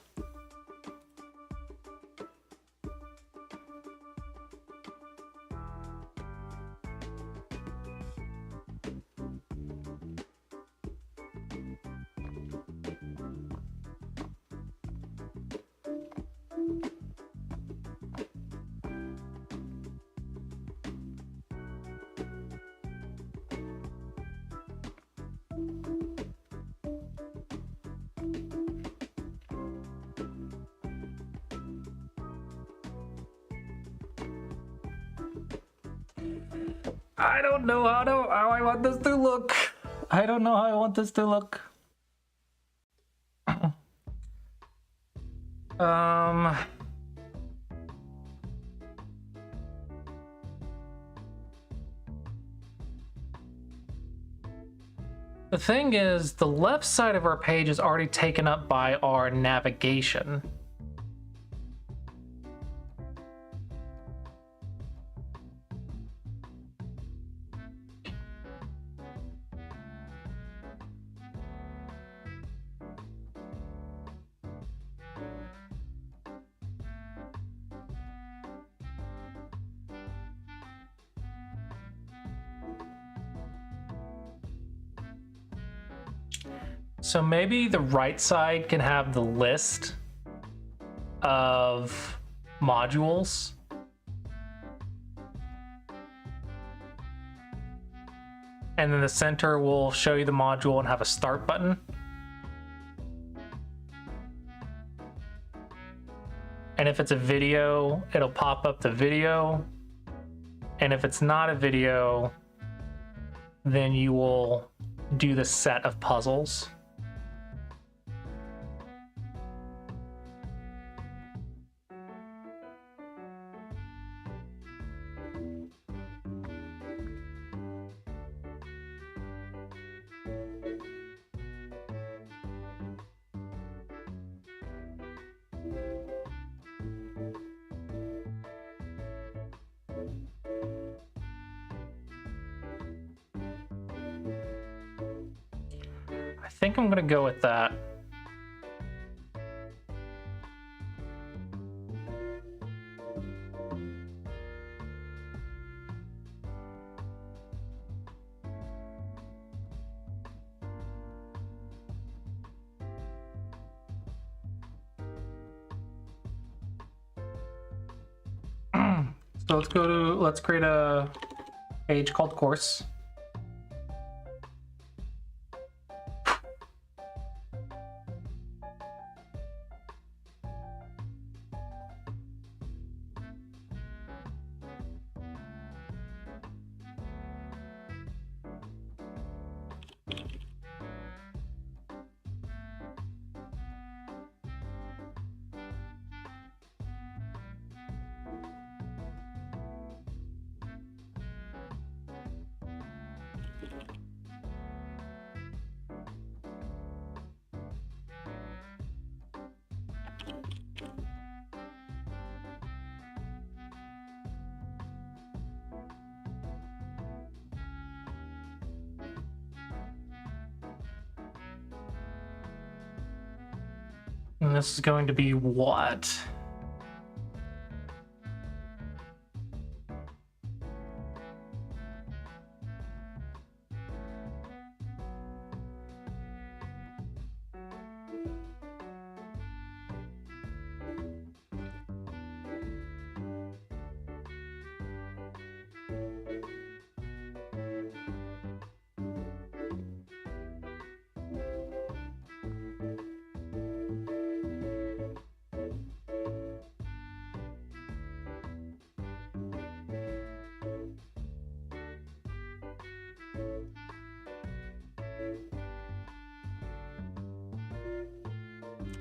I don't know how I want this to look. I don't know how I want this to look. Um, the thing is, the left side of our page is already taken up by our navigation. So maybe the right side can have the list of modules. And then the center will show you the module and have a start button. And if it's a video, it'll pop up the video. And if it's not a video, then you will do the set of puzzles. I think I'm gonna go with that. So let's create a page called course. And this is going to be what?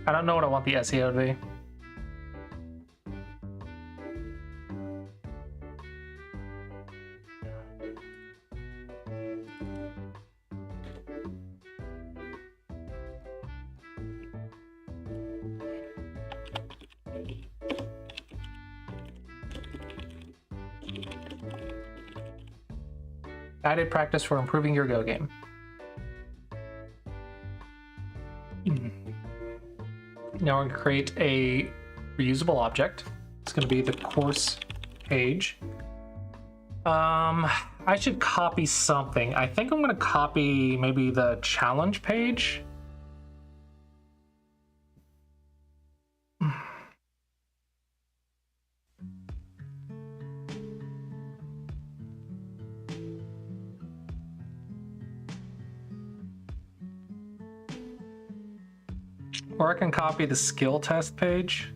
I don't know what I want the SEO to be. Guided practice for improving your Go game. Now we're going to create a reusable object. It's going to be the course page. I should copy something. I think I'm going to copy maybe the challenge page. Or I can copy the skill test page.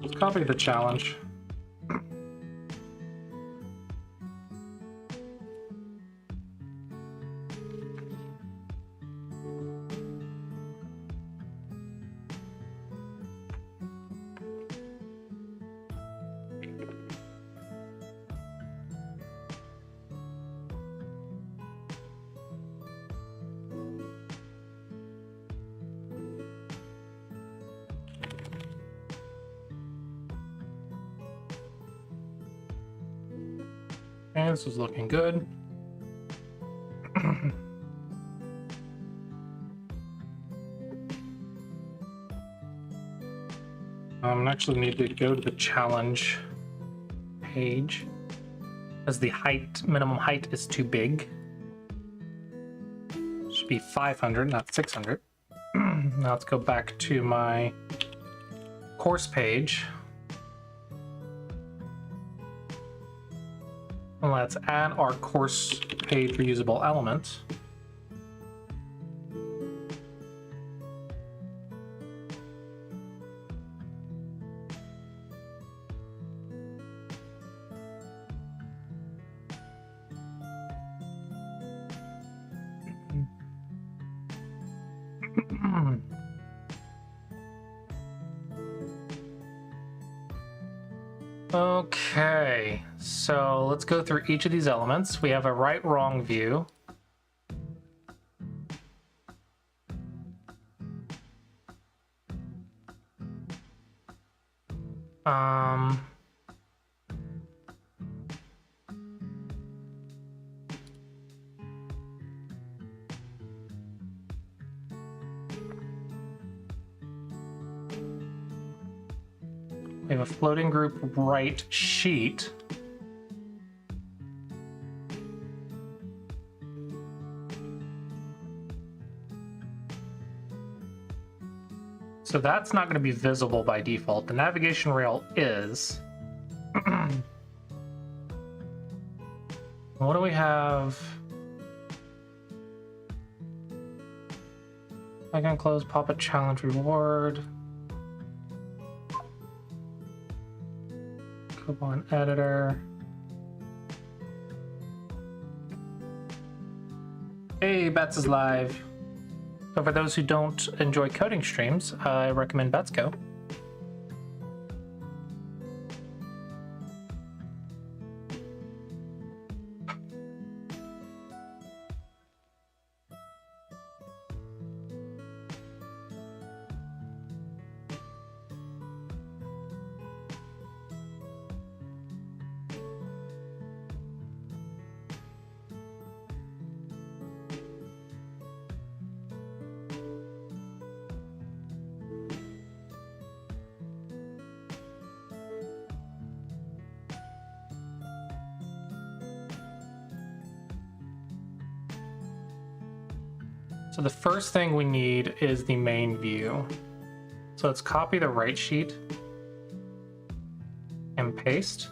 Let's copy the challenge. This is looking good. Actually need to go to the challenge page as the minimum height is too big. Should be 500, not 600. Now let's go back to my course page. And let's add our course page reusable element. Okay, so let's go through each of these elements. We have a right-wrong view. We have a floating group right sheet. So that's not going to be visible by default. The navigation rail is. What do we have? I can close pop-up challenge reward. Coupon editor. Hey, Bets is live. So for those who don't enjoy coding streams, I recommend Bets Go. So the first thing we need is the main view. So let's copy the right sheet and paste.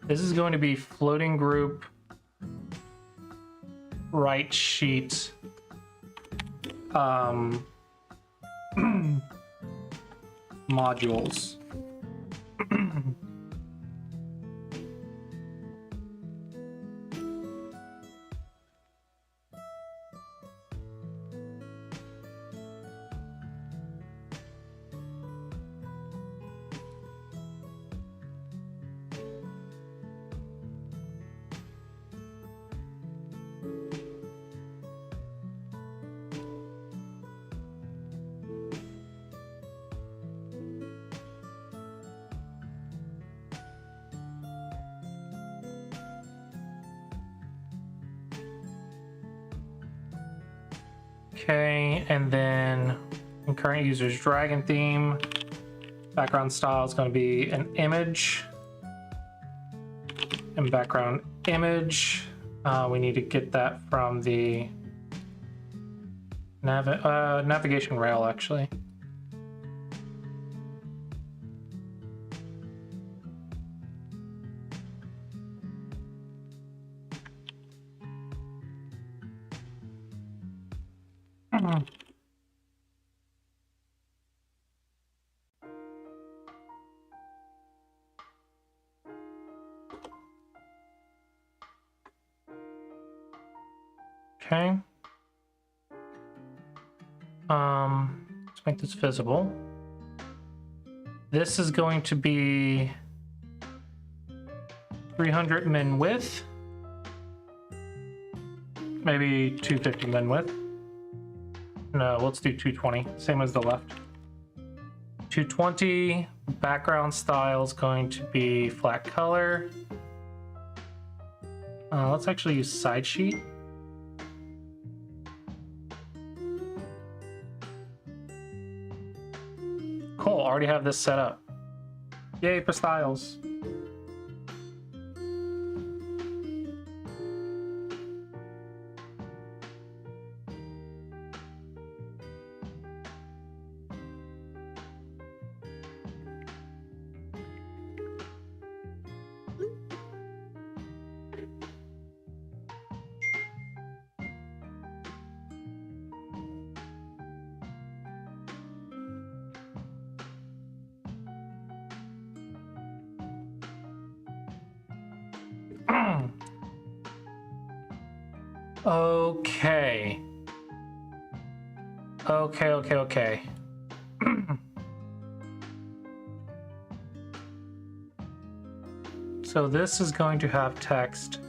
This is going to be floating group right sheet modules. Okay, and then current user's dragon theme. Background style is going to be an image. And background image. We need to get that from the navigation rail, actually. Okay. Let's make this visible. This is going to be 300 min width. Maybe 250 min width. No, let's do 220, same as the left. 220, background style is going to be flat color. Let's actually use side sheet. Cool, already have this set up. Yay for styles. Okay. Okay. So this is going to have text.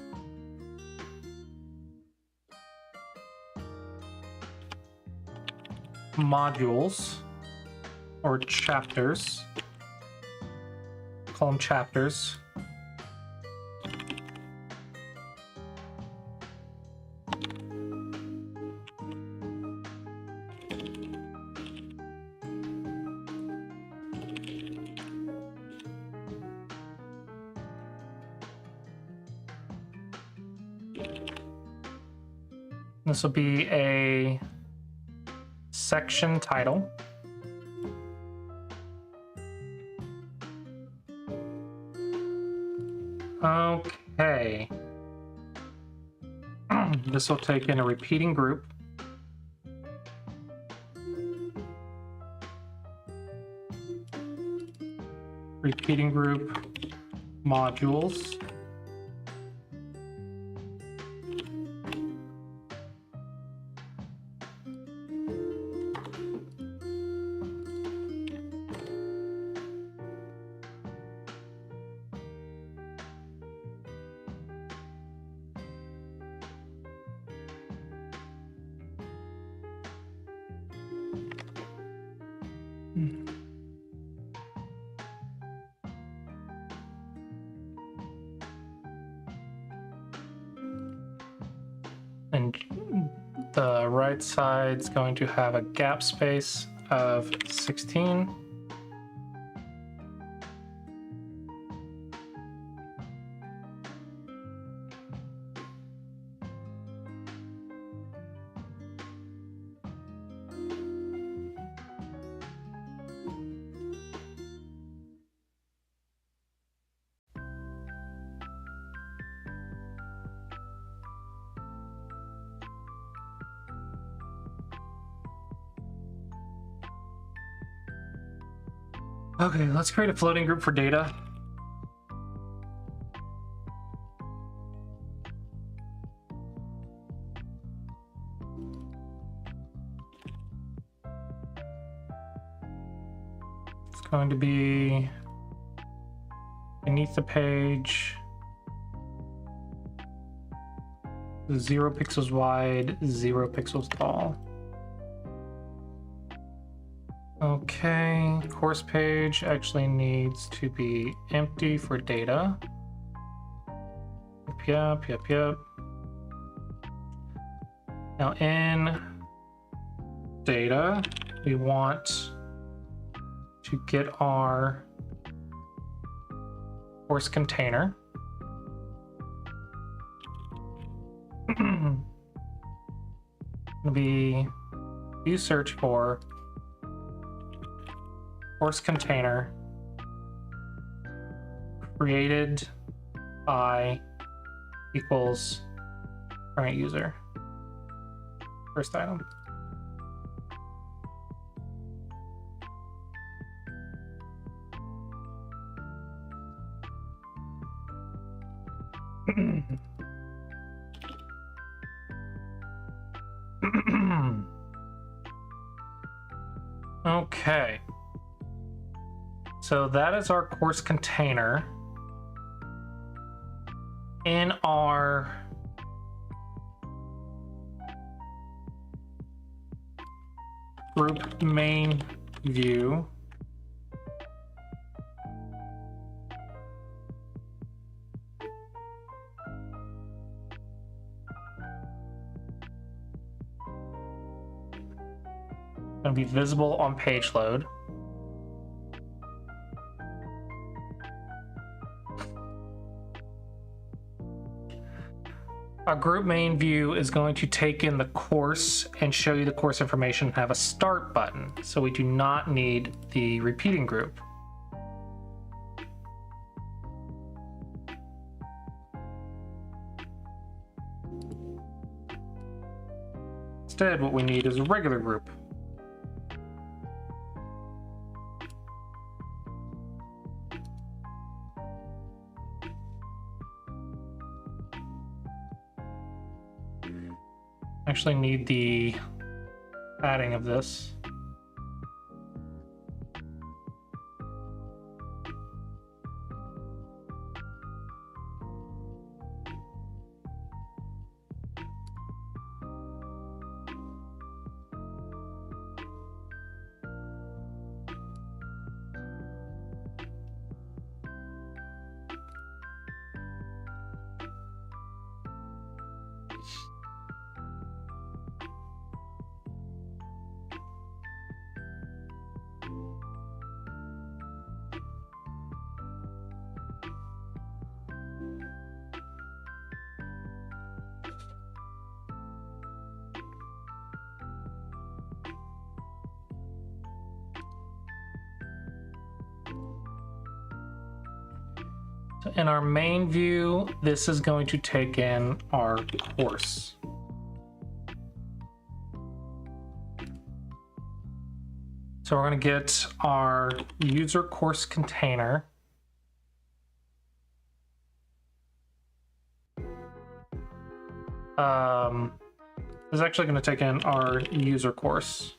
Modules or chapters. Call them chapters. This will be a section title. Okay. This will take in a repeating group. Repeating group modules. And the right side's going to have a gap space of 16. Okay, let's create a floating group for data. It's going to be beneath the page, 0 pixels wide, 0 pixels tall. Okay, course page actually needs to be empty for data. Yep. Now in data, we want to get our course container. Gonna be you search for course container created by equals current user. First item. Okay. So that is our course container. In our group main view, Gonna be visible on page load. Our group main view is going to take in the course and show you the course information and have a start button. So we do not need the repeating group. Instead, what we need is a regular group. Actually need the padding of this. So in our main view, this is going to take in our course. So we're going to get our user course container. This is actually going to take in our user course.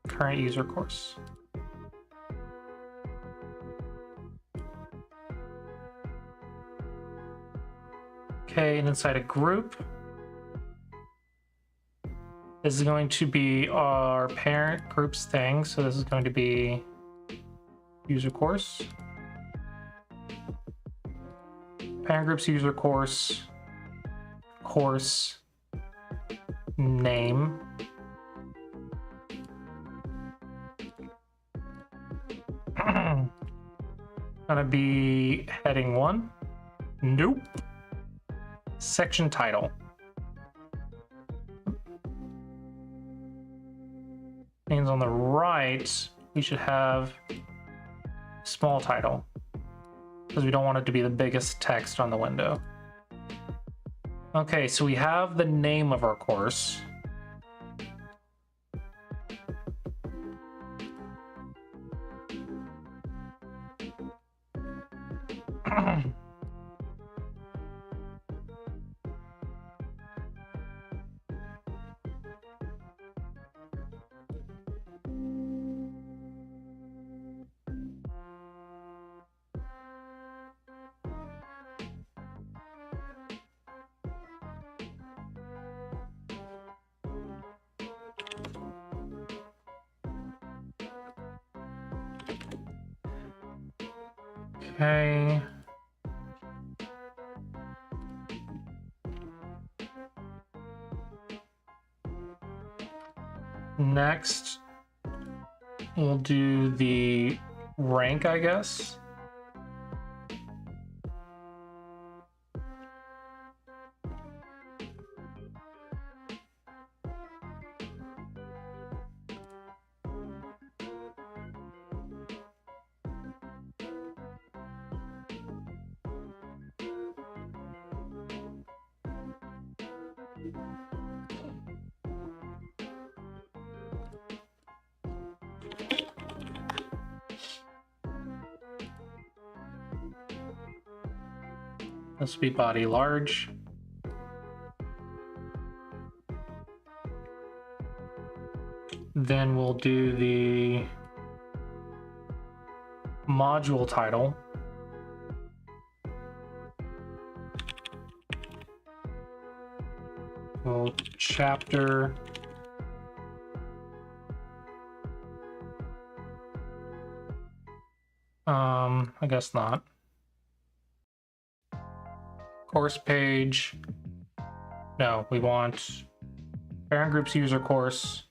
Current user course. Okay, and inside a group, this is going to be our parent groups thing. So this is going to be user course. Parent groups user course, course name. Gonna be heading 1. Nope. Section title. Means on the right, we should have small title because we don't want it to be the biggest text on the window. Okay, so we have the name of our course. Okay. Next, we'll do the rank, I guess. This will be body large. Then we'll do the module title. Well, chapter. I guess not. course page. No, we want parent groups user course.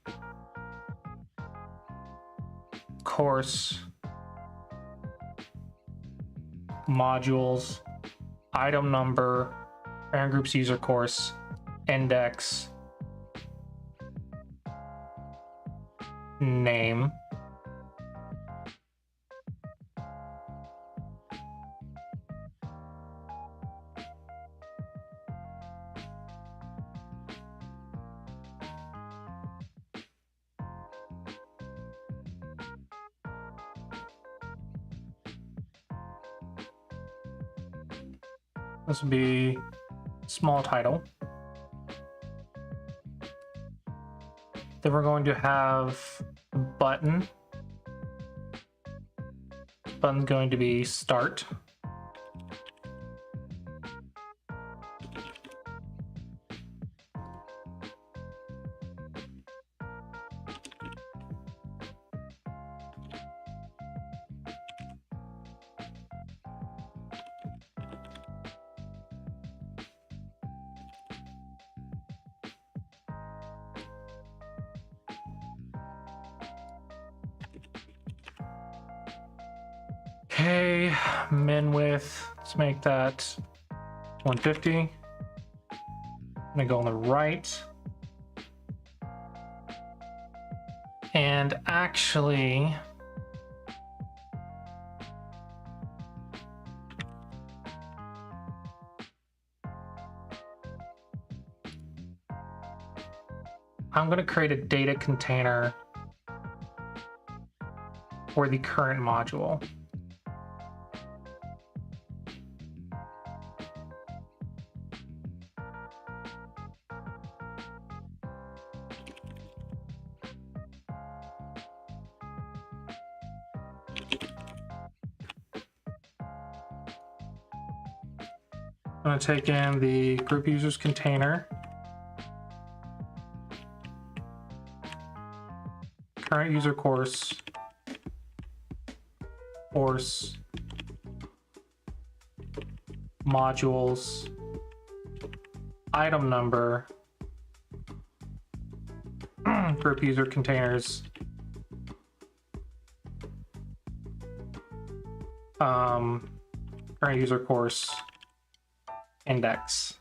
Course. Modules. Item number. Parent groups user course. Index. Name. This would be small title. Then we're going to have a button. Button's going to be start. Okay, min width, let's make that 150. I'm gonna go on the right. And actually, I'm gonna create a data container for the current module. I'm going to take in the group users container, current user course, modules, item number, group user containers, current user course, index.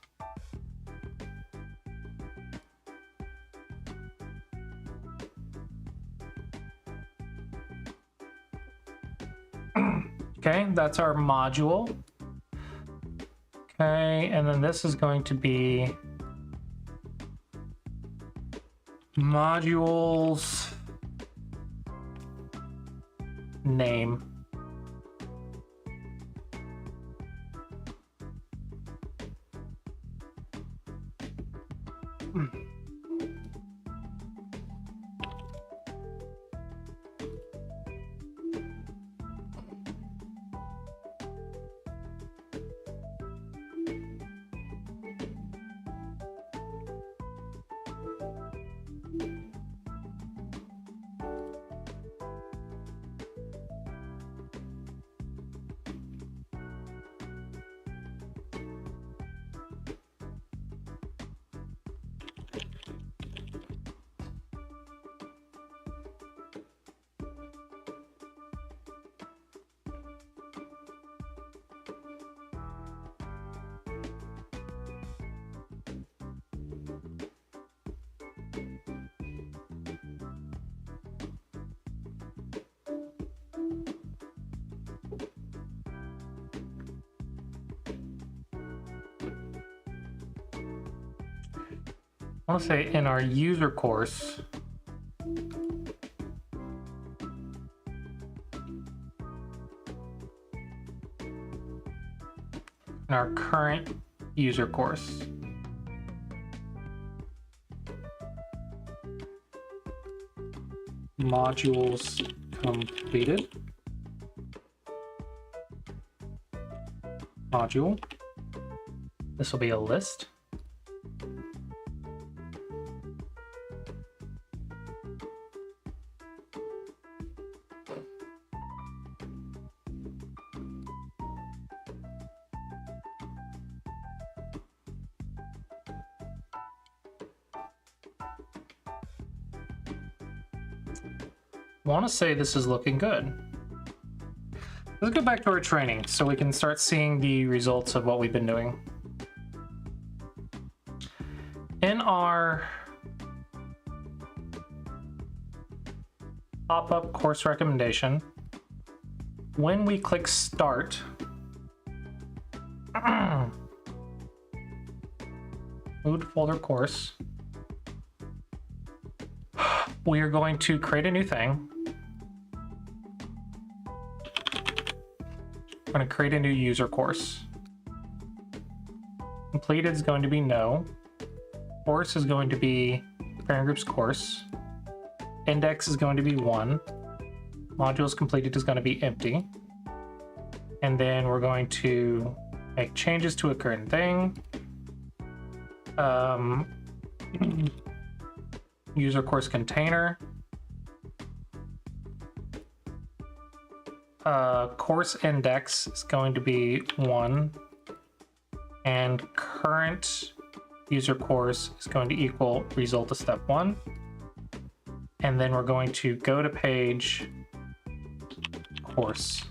Okay, that's our module. Okay, and then this is going to be modules name. I want to say in our user course, in our current user course, modules completed, module, this will be a list. want to say this is looking good. Let's go back to our training so we can start seeing the results of what we've been doing. In our pop-up course recommendation, when we click start, move to folder course, we are going to create a new thing. I'm going to create a new user course. Completed is going to be no. Course is going to be parent group's course. Index is going to be 1. Modules completed is going to be empty. And then we're going to make changes to a current thing. User course container. Course index is going to be 1. And current user course is going to equal result of step 1. And then we're going to go to page course.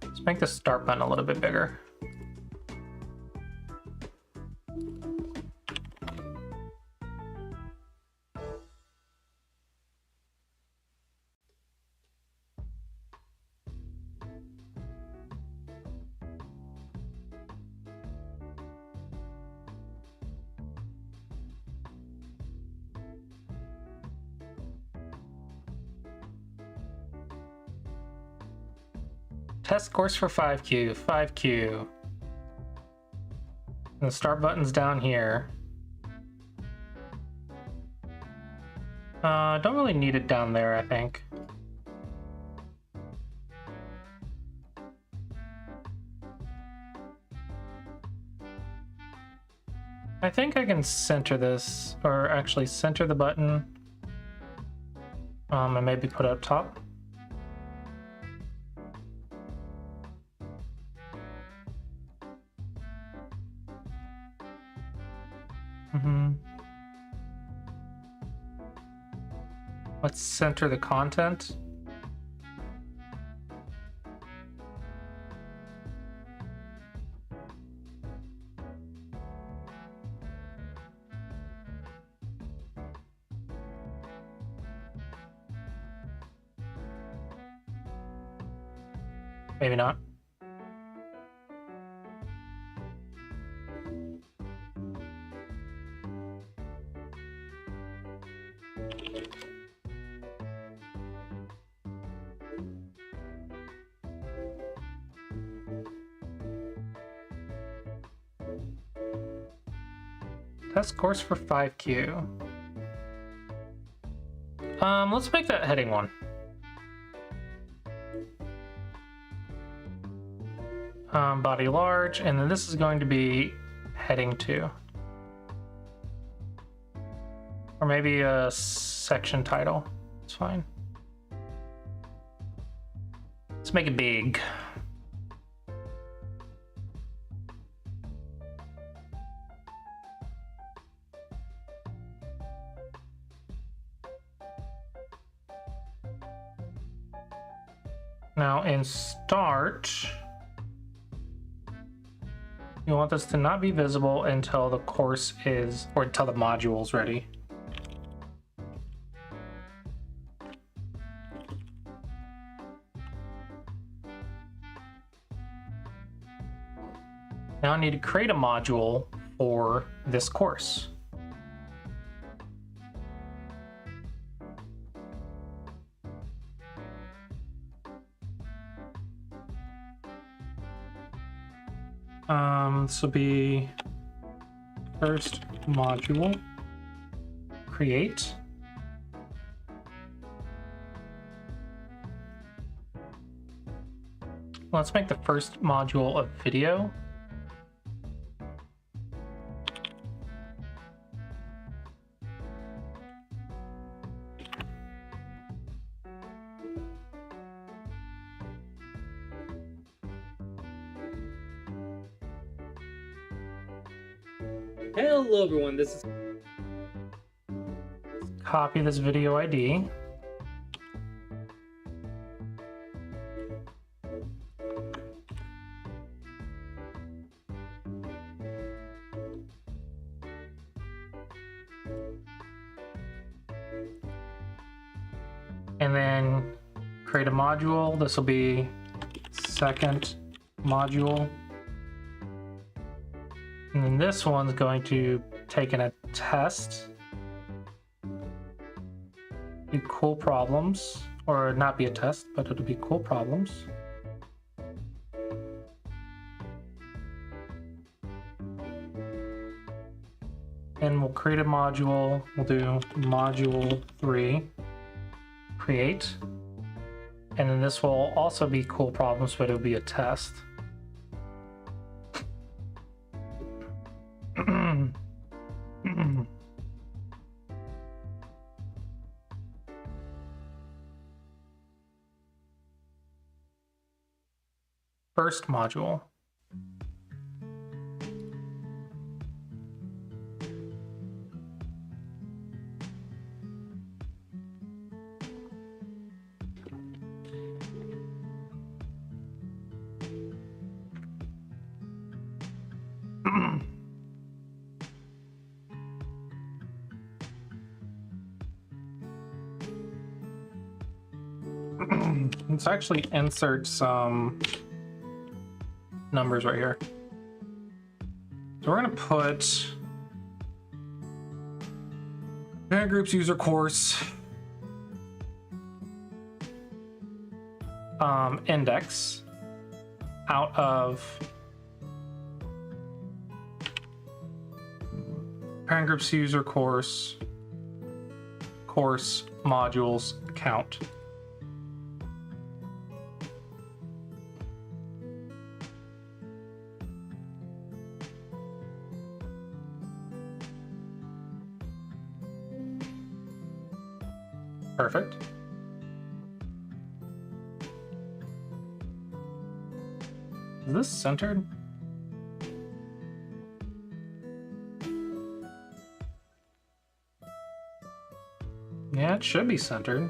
Let's make the start button a little bit bigger. Test course for 5Q, 5Q. And the start button's down here. Don't really need it down there, I think. I think I can center this, or actually center the button. And maybe put it up top. Let's center the content. Maybe not. Test course for 5Q. Let's make that heading 1. Body large, and then this is going to be heading 2. Or maybe a section title. It's fine. Let's make it big. Now in start, you want this to not be visible until the course is, or until the module is ready. Now I need to create a module for this course. This will be first module, create. Let's make the first module a video. Hello everyone, this is Copy this video ID. And then create a module. This will be second module. And then this one's going to take in a test. Be cool problems, or not be a test, but it'll be cool problems. And we'll create a module. We'll do module 3, create. And then this will also be cool problems, but it'll be a test. First module. Let's actually insert some numbers right here. So we're going to put parent groups user course index out of parent groups user course modules count. Perfect. Is this centered? Yeah, it should be centered.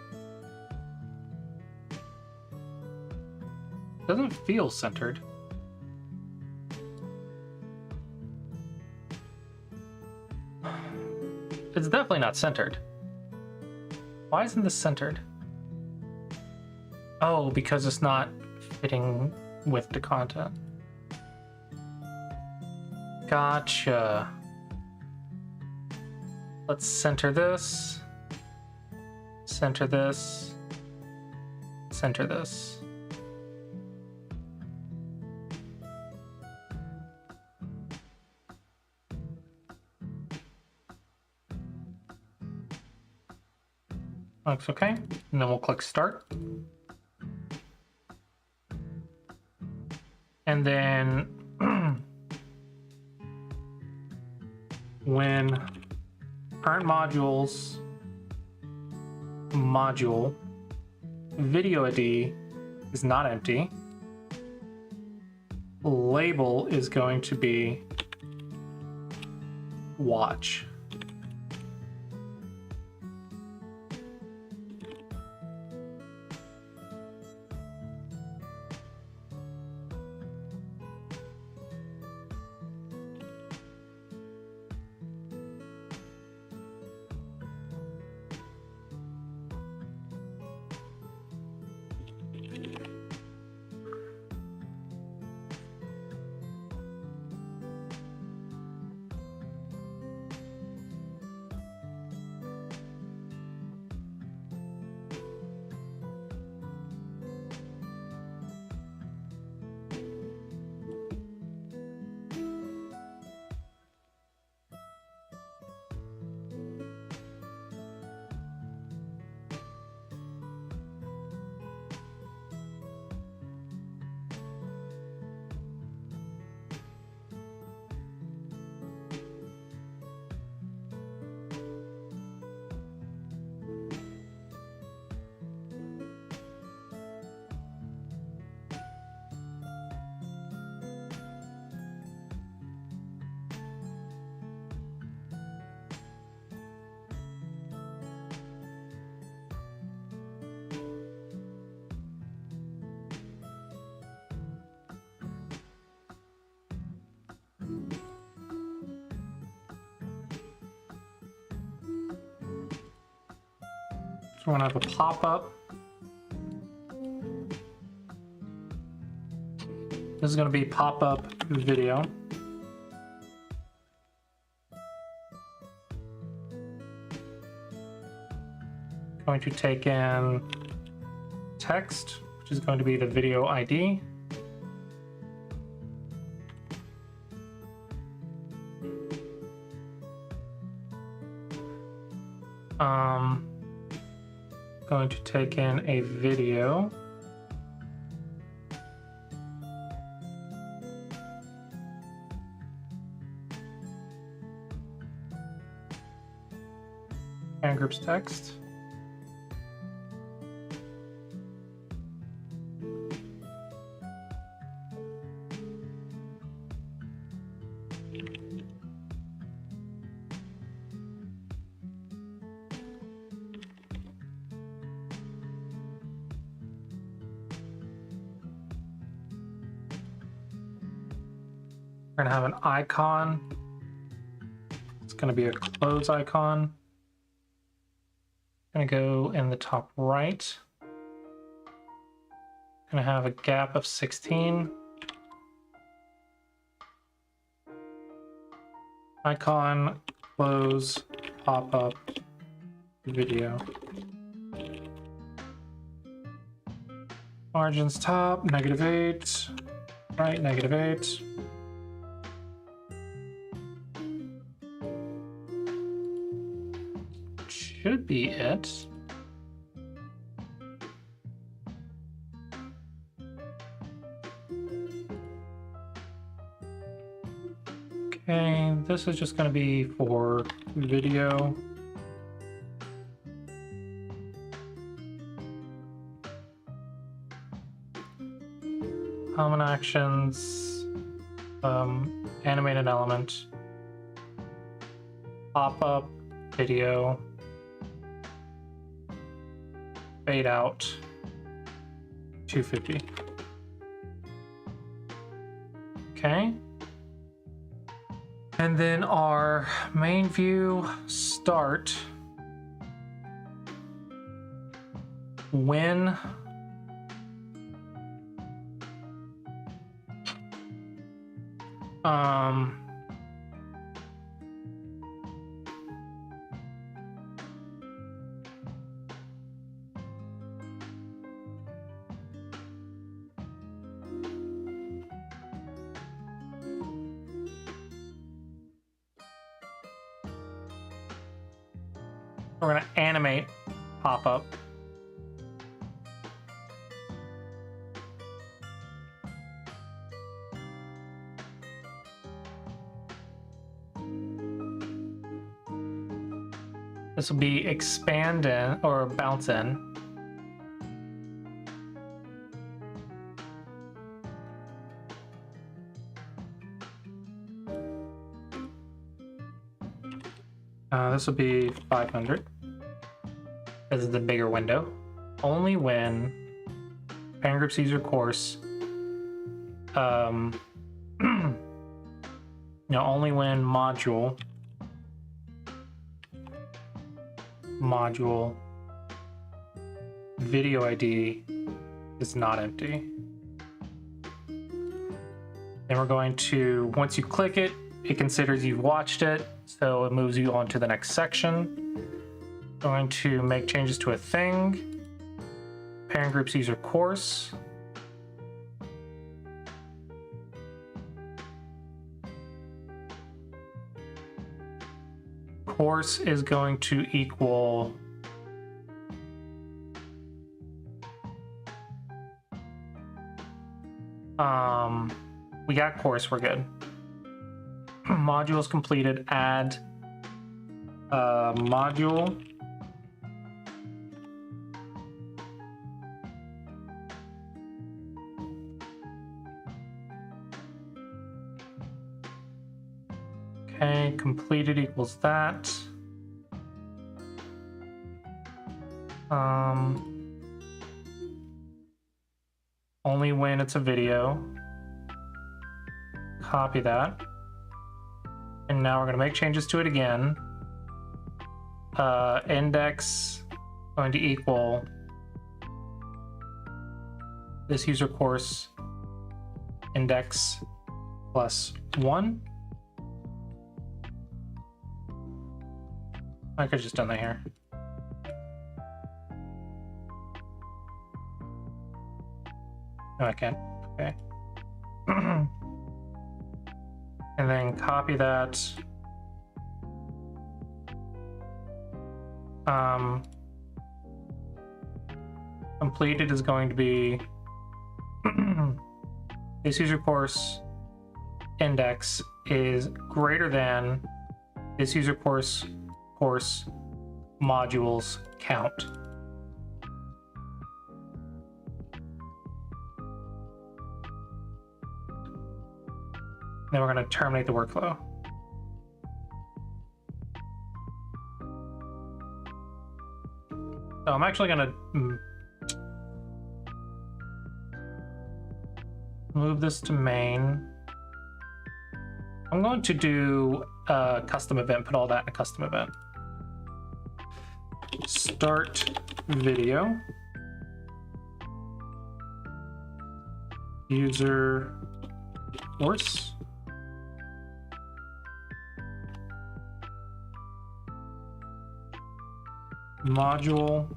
Doesn't feel centered. It's definitely not centered. Why isn't this centered? Oh, because it's not fitting with the content. Gotcha. Let's center this. Center this. Center this. Looks okay. And then we'll click start. And then when current modules module video ID is not empty, label is going to be watch. So we're gonna have a pop-up. This is gonna be pop-up video. Going to take in text, which is going to be the video ID. Going to take in a video. And groups text. We're gonna have an icon. It's gonna be a close icon. Gonna go in the top right. Gonna have a gap of 16. Icon, close, pop up, video. Margins top, -8. Right, -8. Should be it. Okay, this is just going to be for video. Common actions, animated element, pop-up, video, fade out, 250. Okay. And then our main view start when we're going to animate pop-up. This will be expand in or bounce in. This will be 500. This is the bigger window. Only when parent group sees your course. Only when module video ID is not empty. Then we're going to, once you click it, it considers you've watched it, so it moves you on to the next section. Going to make changes to a thing. Parent groups user course. Course is going to equal we got course, we're good. Modules completed, add module. Okay, completed equals that. Only when it's a video. Copy that. And now we're going to make changes to it again. Index going to equal this user course index plus 1. I could have just done that here. No, I can't. Okay. And then copy that. Completed is going to be this user course index is greater than this user course modules count. Then we're going to terminate the workflow. So I'm actually going to move this to main. I'm going to do a custom event, put all that in a custom event. Start video. User course. Module.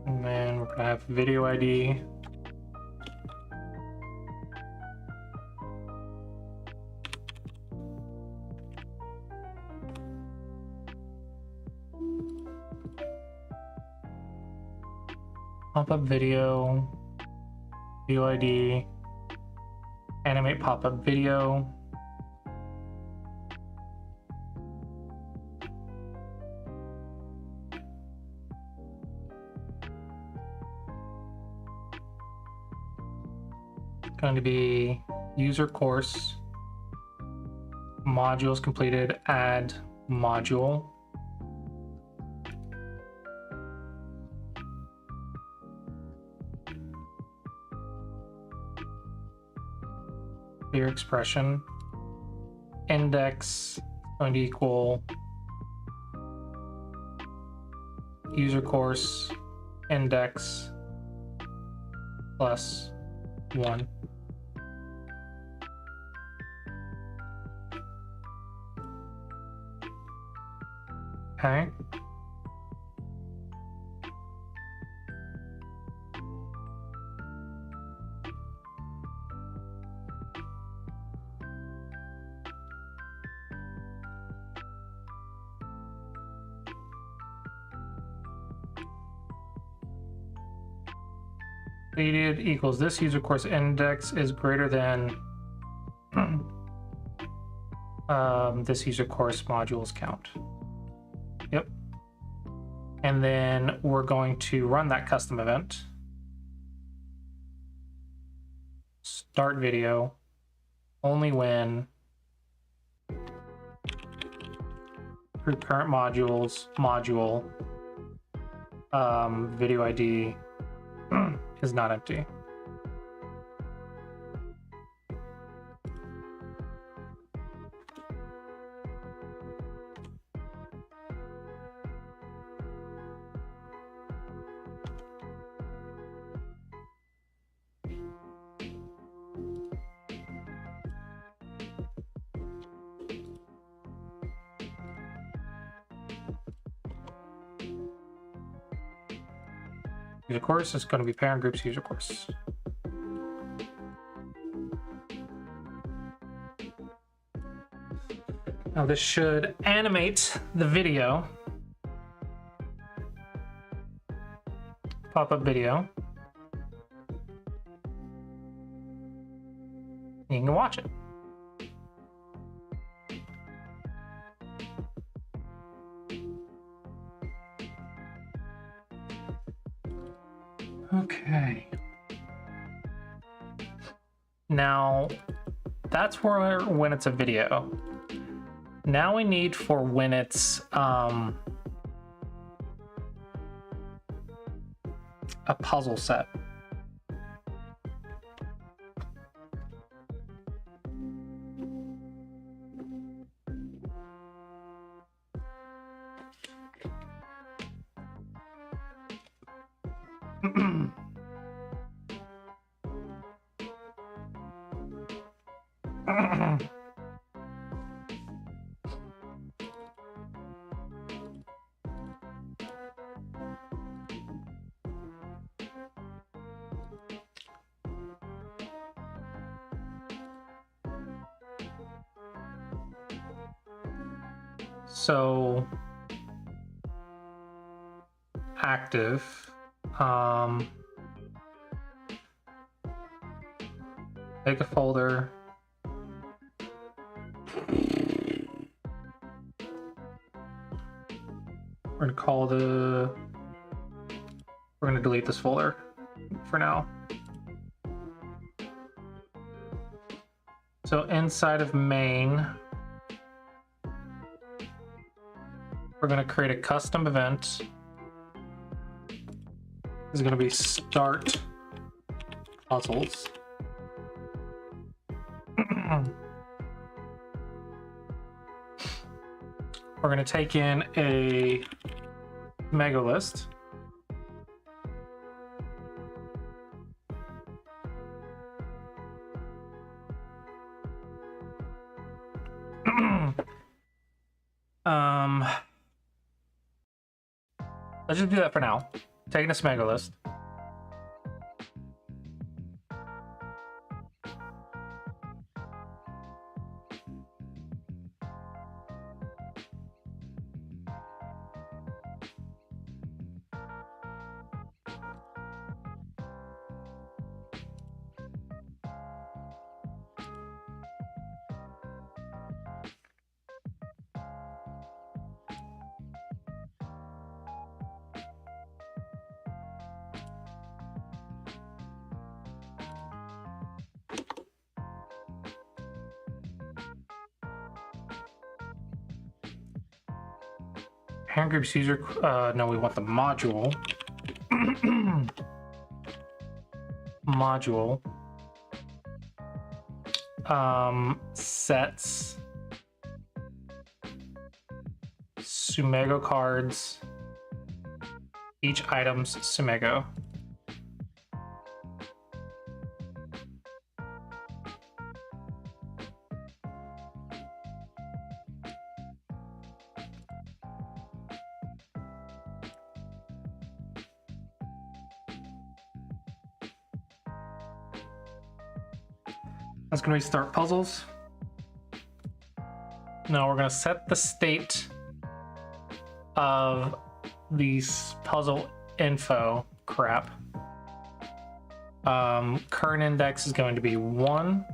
And then we're gonna have video ID. Pop-up video, video ID, animate pop-up video. Going to be user course, modules completed, add module. Clear expression. Index going to equal user course index plus 1. Okay. Completed equals this user course index is greater than this user course modules count. Yep. And then we're going to run that custom event. Start video only when current modules module video ID is not empty. User course is going to be parent groups user course. Now this should animate the video. Pop-up video. You can watch it. Okay. Now, that's for when it's a video. Now we need for when it's a puzzle set. So active, make a folder. We're gonna delete this folder for now. So inside of main, we're going to create a custom event. This is going to be start puzzles. We're going to take in a mega list. Let's just do that for now. Taking a mega list. Parent groups user, no, we want the module. Module. Sets. Sumego cards. Each item's Sumego. That's going to be start puzzles. Now we're going to set the state of these puzzle info crap. Current index is going to be 1.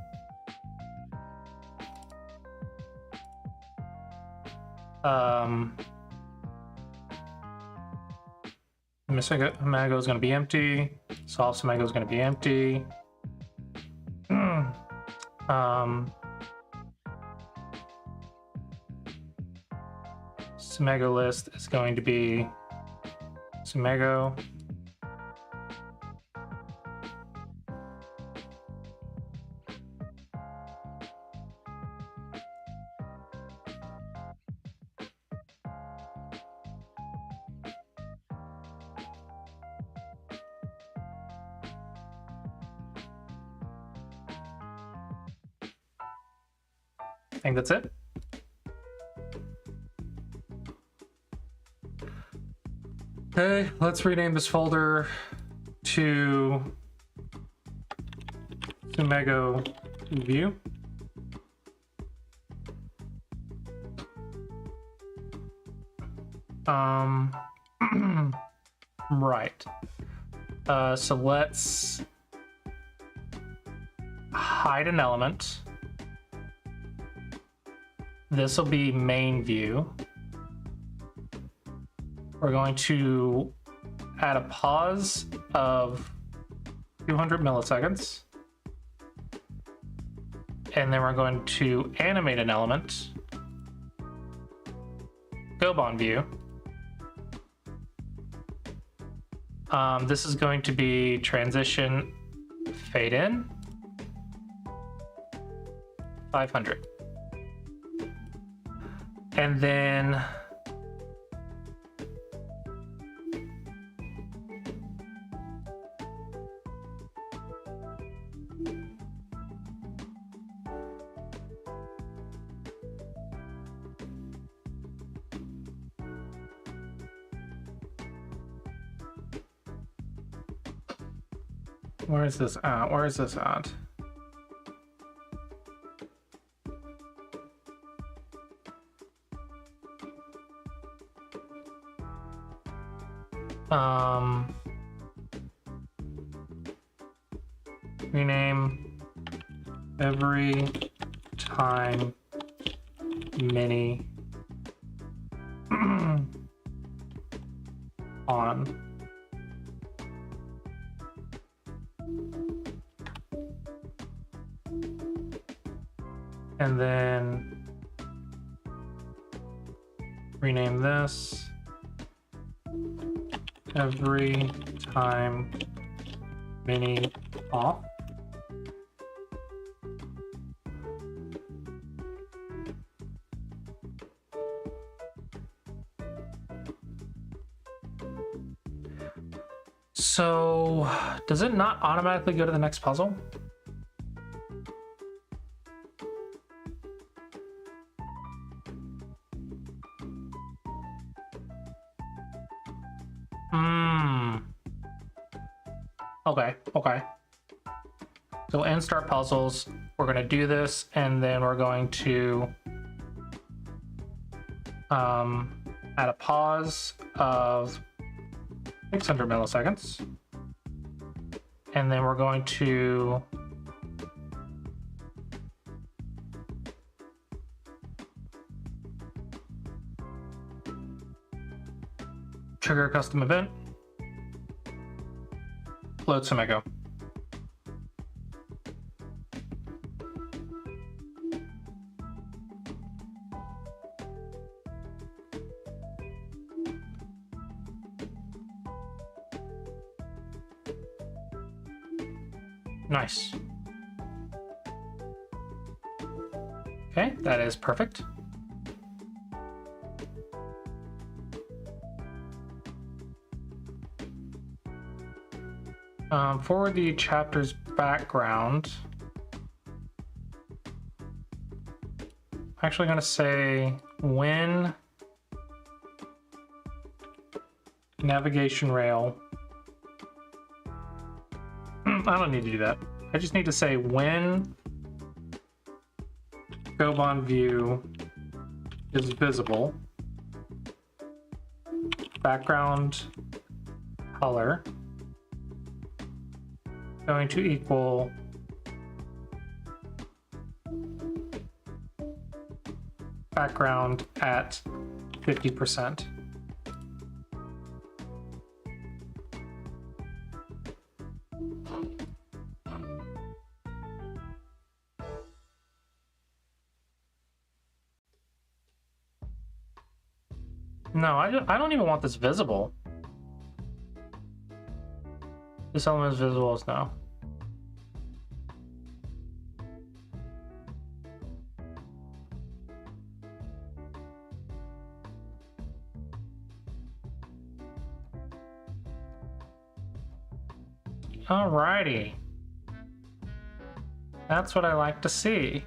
Sumego is going to be empty. Solve Sumego is going to be empty. Sumego list is going to be Sumego. I think that's it. Okay, let's rename this folder to Sumego view. Right. So let's hide an element. This will be main view. We're going to add a pause of 200 milliseconds. And then we're going to animate an element. Gobon view. This is going to be transition fade in 500. And then where is this at? Where is this at? Rename every time mini on. And then rename this every time mini off. So, does it not automatically go to the next puzzle? Okay. So in start puzzles, we're going to do this, and then we're going to add a pause of 600 milliseconds. And then we're going to trigger a custom event. Load some echo. Nice. Okay, that is perfect. For the chapter's background, I'm actually going to say when navigation rail. I don't need to do that. I just need to say when Gobon view is visible, background color going to equal background at 50%. No, I don't even want this visible. This element is visible as no. Alrighty. That's what I like to see.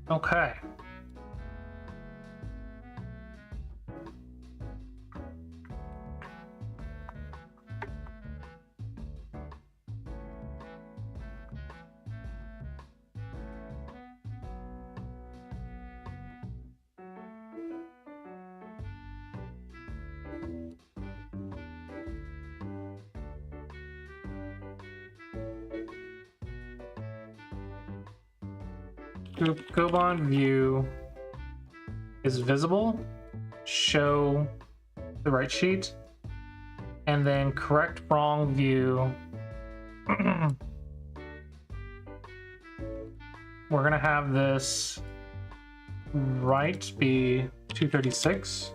Okay. Gobond view is visible, show the right sheet, and then correct wrong view. We're gonna have this right be 236,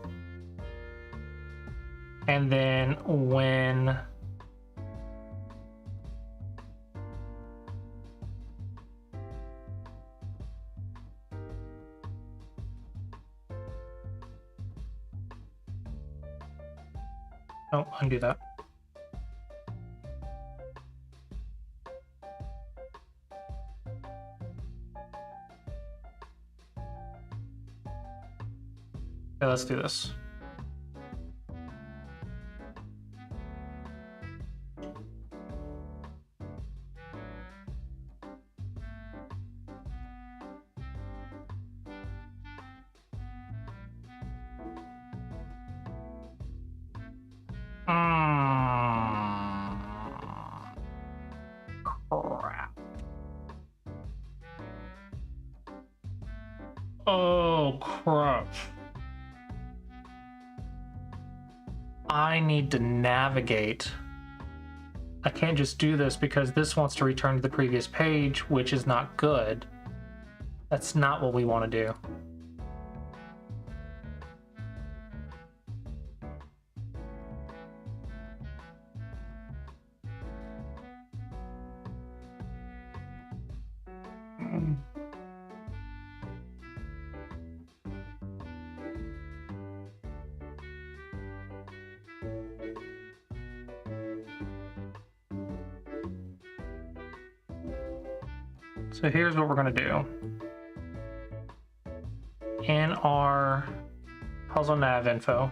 and then when oh, undo that. Okay, let's do this. Crap. Oh, crap. I need to navigate. I can't just do this because this wants to return to the previous page, which is not good. That's not what we want to do. So here's what we're going to do. In our puzzle nav info,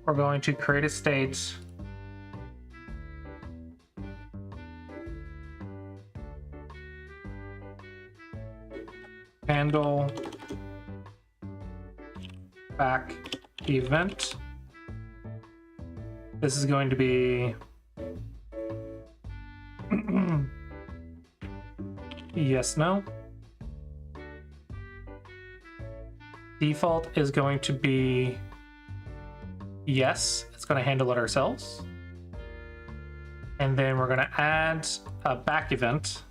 we're going to create a state handle back event. This is going to be yes, no. Default is going to be yes, it's going to handle it ourselves. And then we're going to add a back event.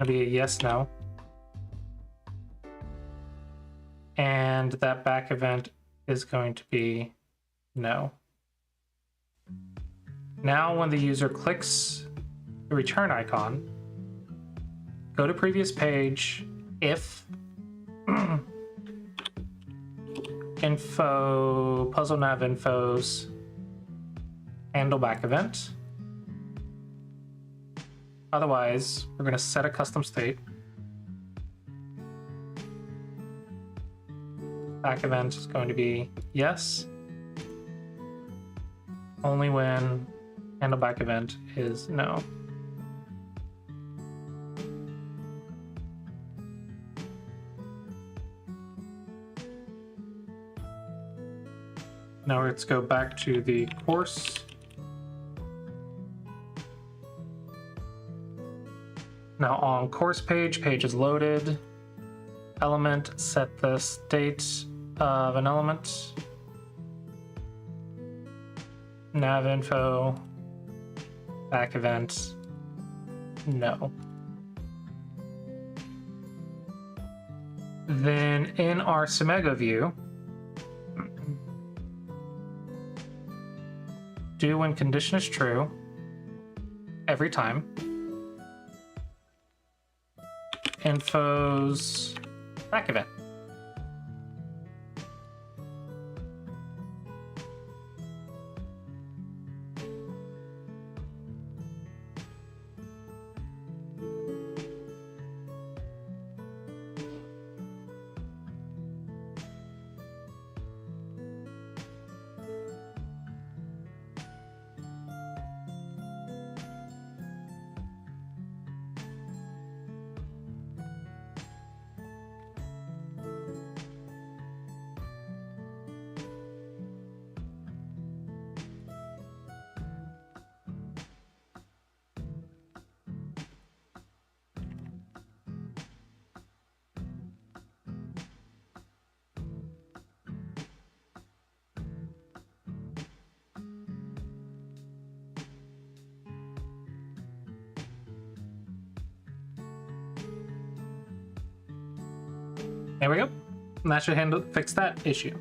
It'll be a yes, no. And that back event is going to be no. Now when the user clicks the return icon, go to previous page, if info, puzzle nav infos, handle back event. Otherwise, we're going to set a custom state. Back event is going to be yes, only when handle back event is no. Now let's go back to the course. Now on course page, page is loaded. Element, set the state of an element. Nav info, back event, no. Then in our Sumego view, do when condition is true every time. Info's back event. There we go. And that should fix that issue.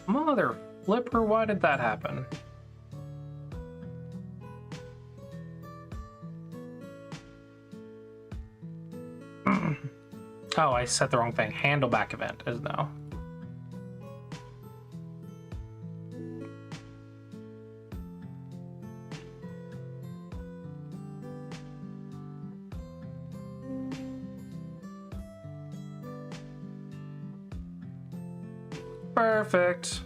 Mother flipper, why did that happen? Oh, I set the wrong thing. Handleback event is now. Perfect.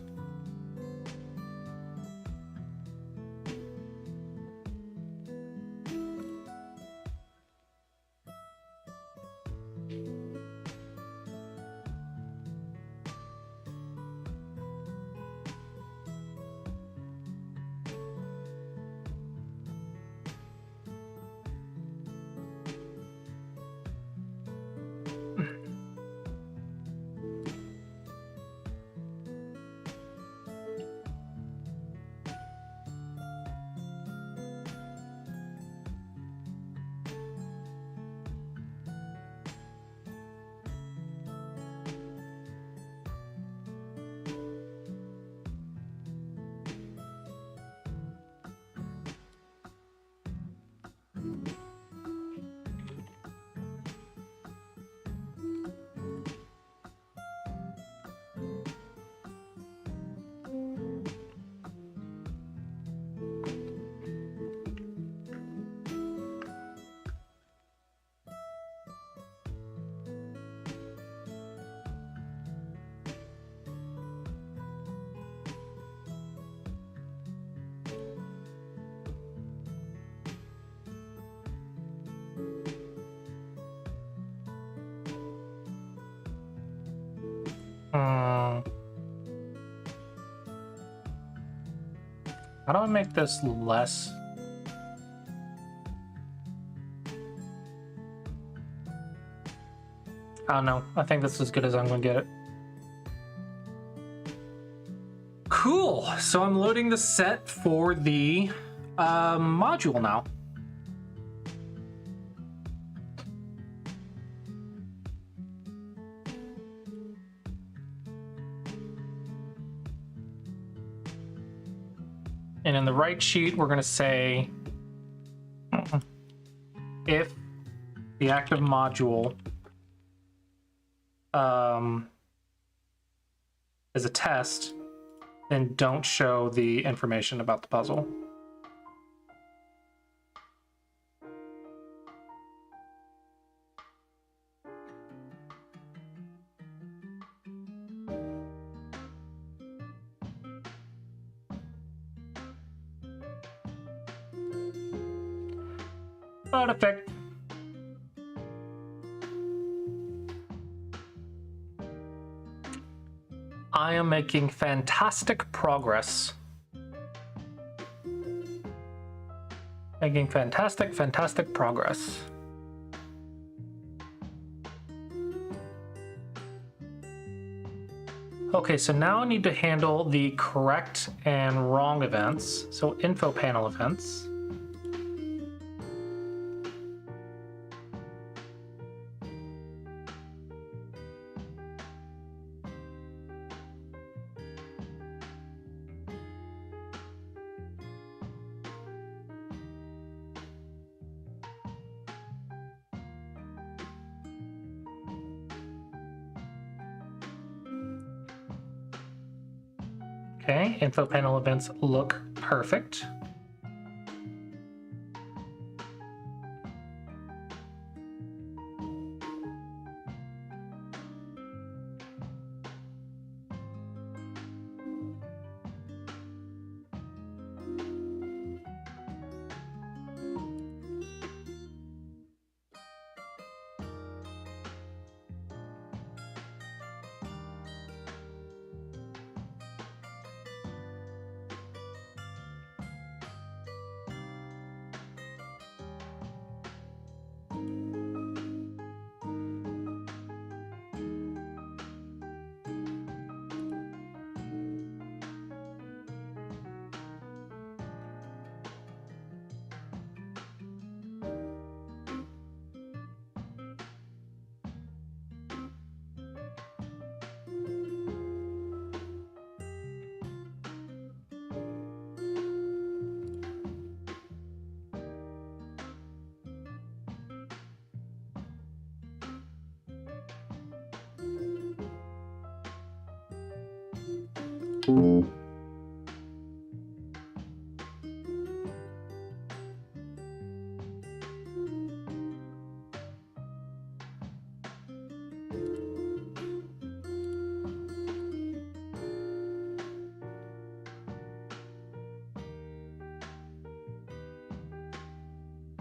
How do I make this less? I don't know. I think this is as good as I'm gonna get it. Cool. So I'm loading the set for the module now. And in the right sheet, we're going to say if the active module is a test, then don't show the information about the puzzle. Perfect. I am making fantastic progress. Making fantastic progress. Okay, so now I need to handle the correct and wrong events. So info panel events. Okay, info panel events look perfect.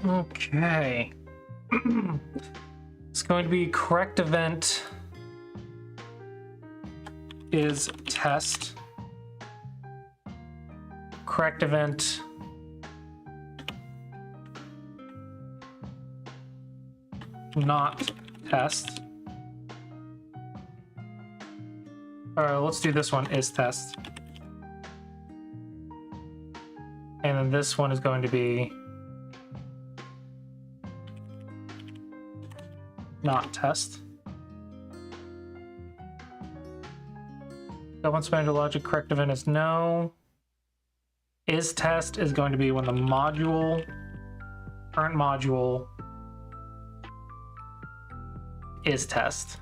Okay. It's going to be correct event is test. Correct event not test. Let's do this one is test. And then this one is going to be not test. Double spandrel logic correct event is no. Is test is going to be when the module, current module, is test.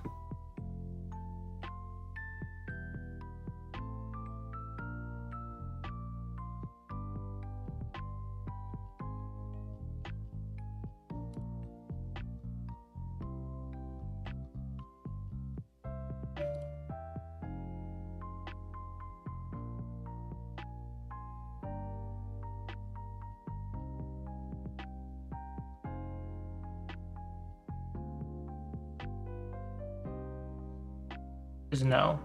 Is no.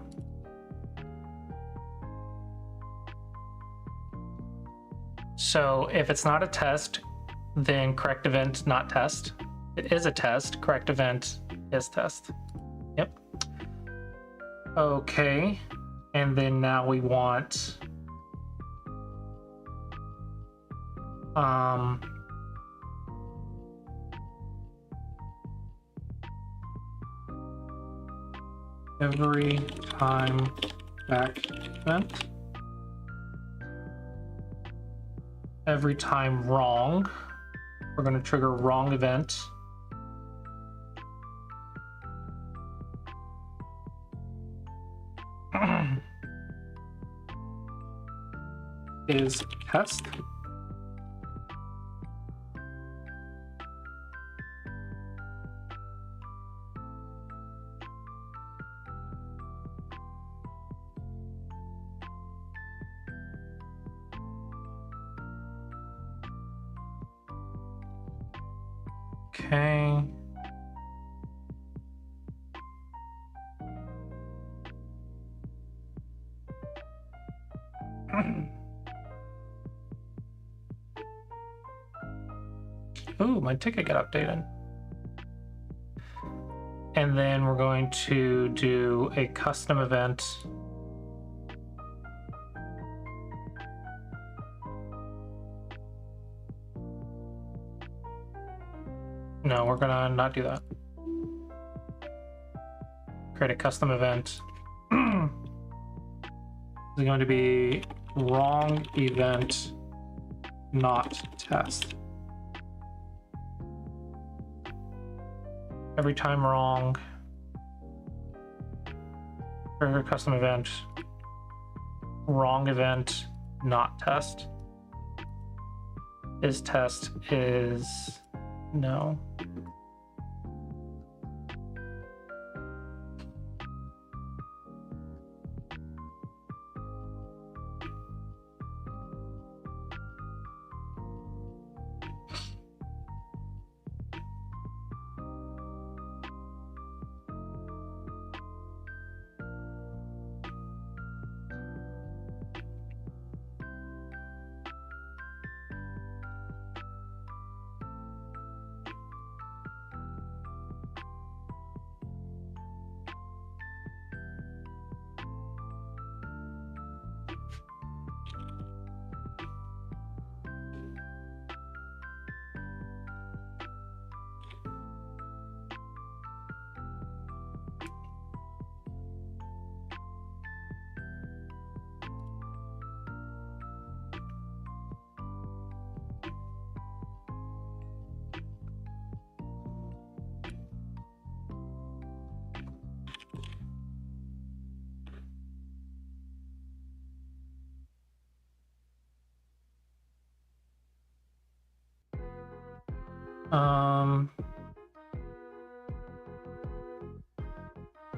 So if it's not a test, then correct event not test. It is a test, correct event is test. Yep. Okay. And then now we want every time back event. Every time wrong, we're going to trigger wrong event. Is test. Okay. Ooh, my ticket got updated. And then we're going to do a custom event. No, we're gonna not do that. Create a custom event. It's going to be wrong event, not test. Every time wrong, trigger custom event, wrong event, not test. Is test is no.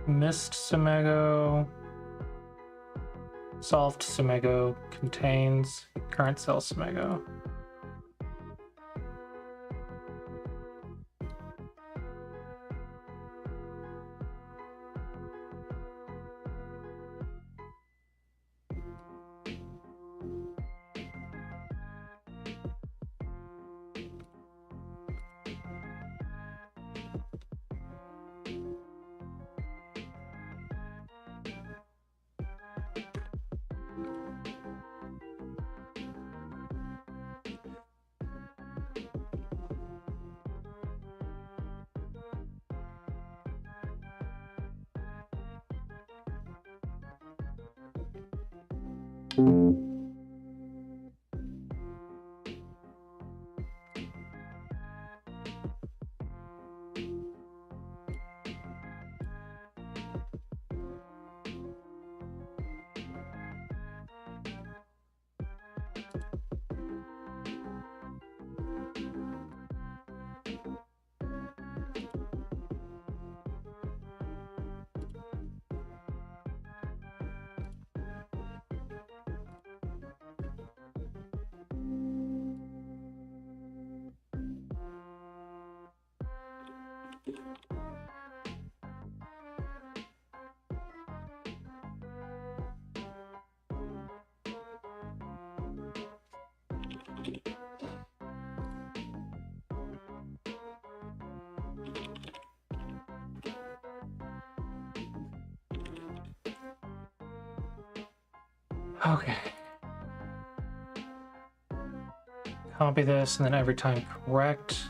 Mist Sumego. Solved Sumego contains current cell Sumego. Okay. Copy this, and then every time correct.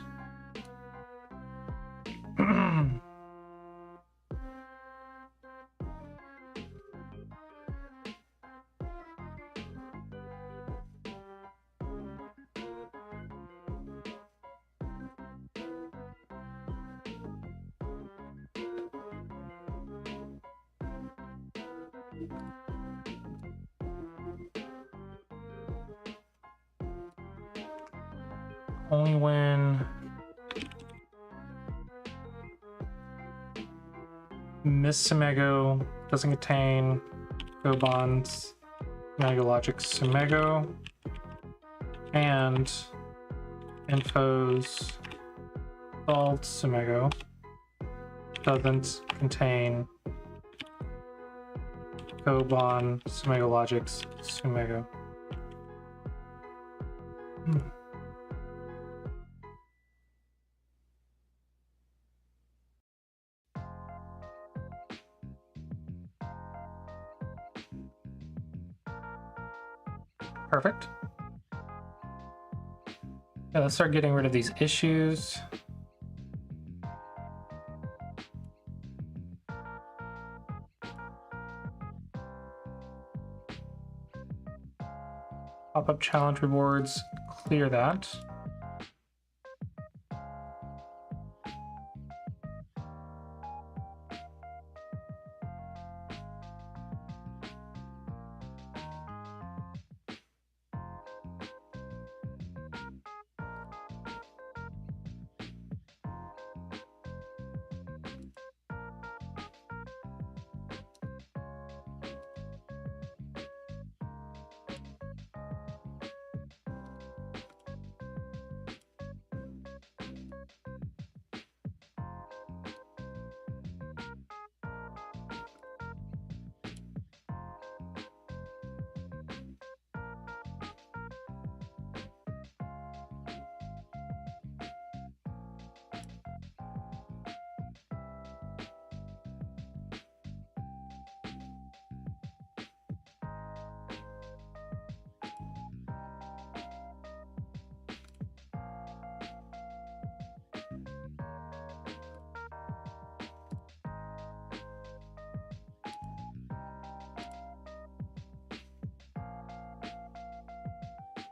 Only when Miss Sumego doesn't contain Go Bonds, Mega Logic Sumego, and Info's Solved Sumego doesn't contain Go Bond, Sumego Logic's Sumego. Perfect. Yeah, let's start getting rid of these issues. Pop-up challenge rewards, clear that.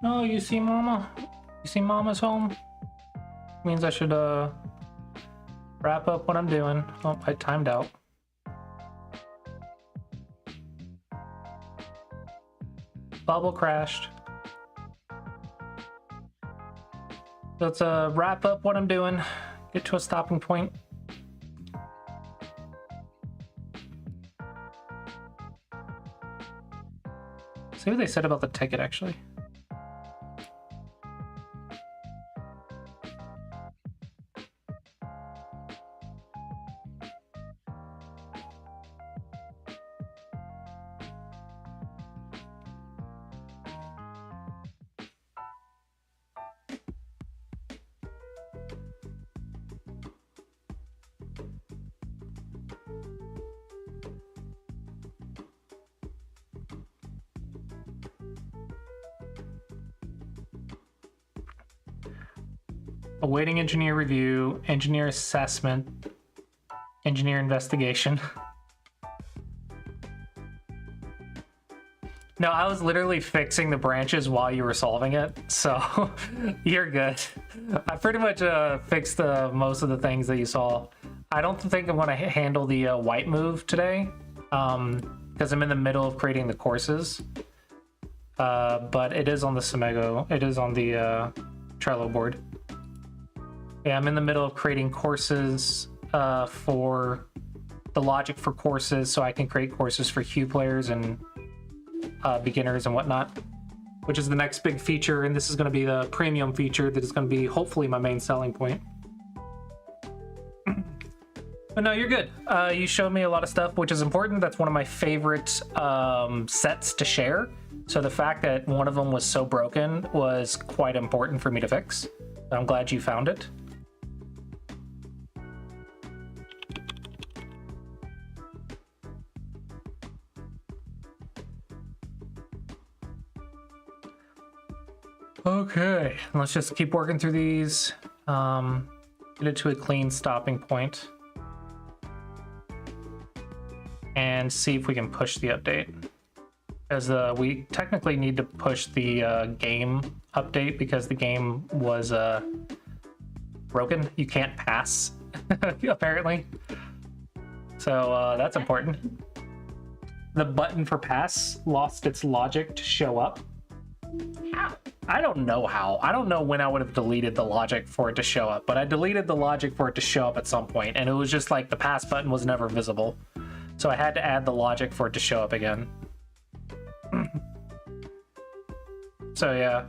Oh, you see Mama? You see Mama's home? Means I should wrap up what I'm doing. Oh, I timed out. Bubble crashed. Let's wrap up what I'm doing, get to a stopping point. See what they said about the ticket, actually. Awaiting engineer review, engineer assessment, engineer investigation. No, I was literally fixing the branches while you were solving it, so you're good. I pretty much fixed most of the things that you saw. I don't think I'm going to handle the white move today, because I'm in the middle of creating the courses. But it is on the Semego. It is on the Trello board. Yeah, I'm in the middle of creating courses for the logic for courses, so I can create courses for Q players and beginners and whatnot, which is the next big feature, and this is going to be the premium feature that is going to be hopefully my main selling point. But no, you're good. You showed me a lot of stuff, which is important. That's one of my favorite sets to share. So the fact that one of them was so broken was quite important for me to fix. I'm glad you found it. Okay, let's just keep working through these. Get it to a clean stopping point. And see if we can push the update. As we technically need to push the game update because the game was broken. You can't pass, apparently. So that's important. The button for pass lost its logic to show up. How? I don't know how. I don't know when I would have deleted the logic for it to show up, but I deleted the logic for it to show up at some point, and it was just like the pass button was never visible. So I had to add the logic for it to show up again. So yeah,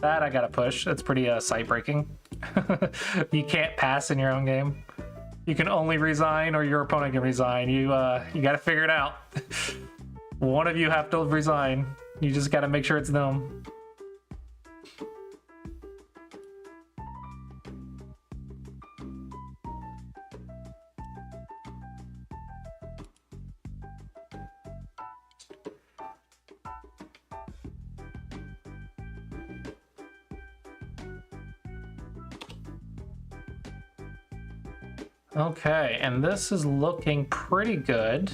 that I gotta push. That's pretty sight breaking. You can't pass in your own game. You can only resign or your opponent can resign. You gotta figure it out. One of you have to resign. You just gotta make sure it's them. Okay, and this is looking pretty good.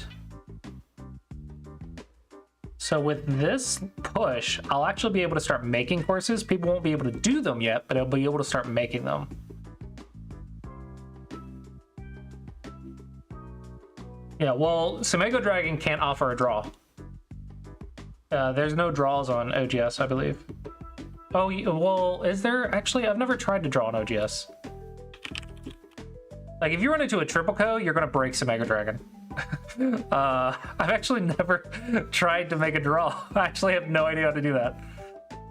So with this push, I'll actually be able to start making courses. People won't be able to do them yet, but I'll be able to start making them. Yeah, well, Semego Dragon can't offer a draw. There's no draws on OGS, I believe. Oh, well, is there? Actually, I've never tried to draw on OGS. Like, if you run into a triple co, you're gonna break Semego Dragon. I've actually never tried to make a draw. I actually have no idea how to do that.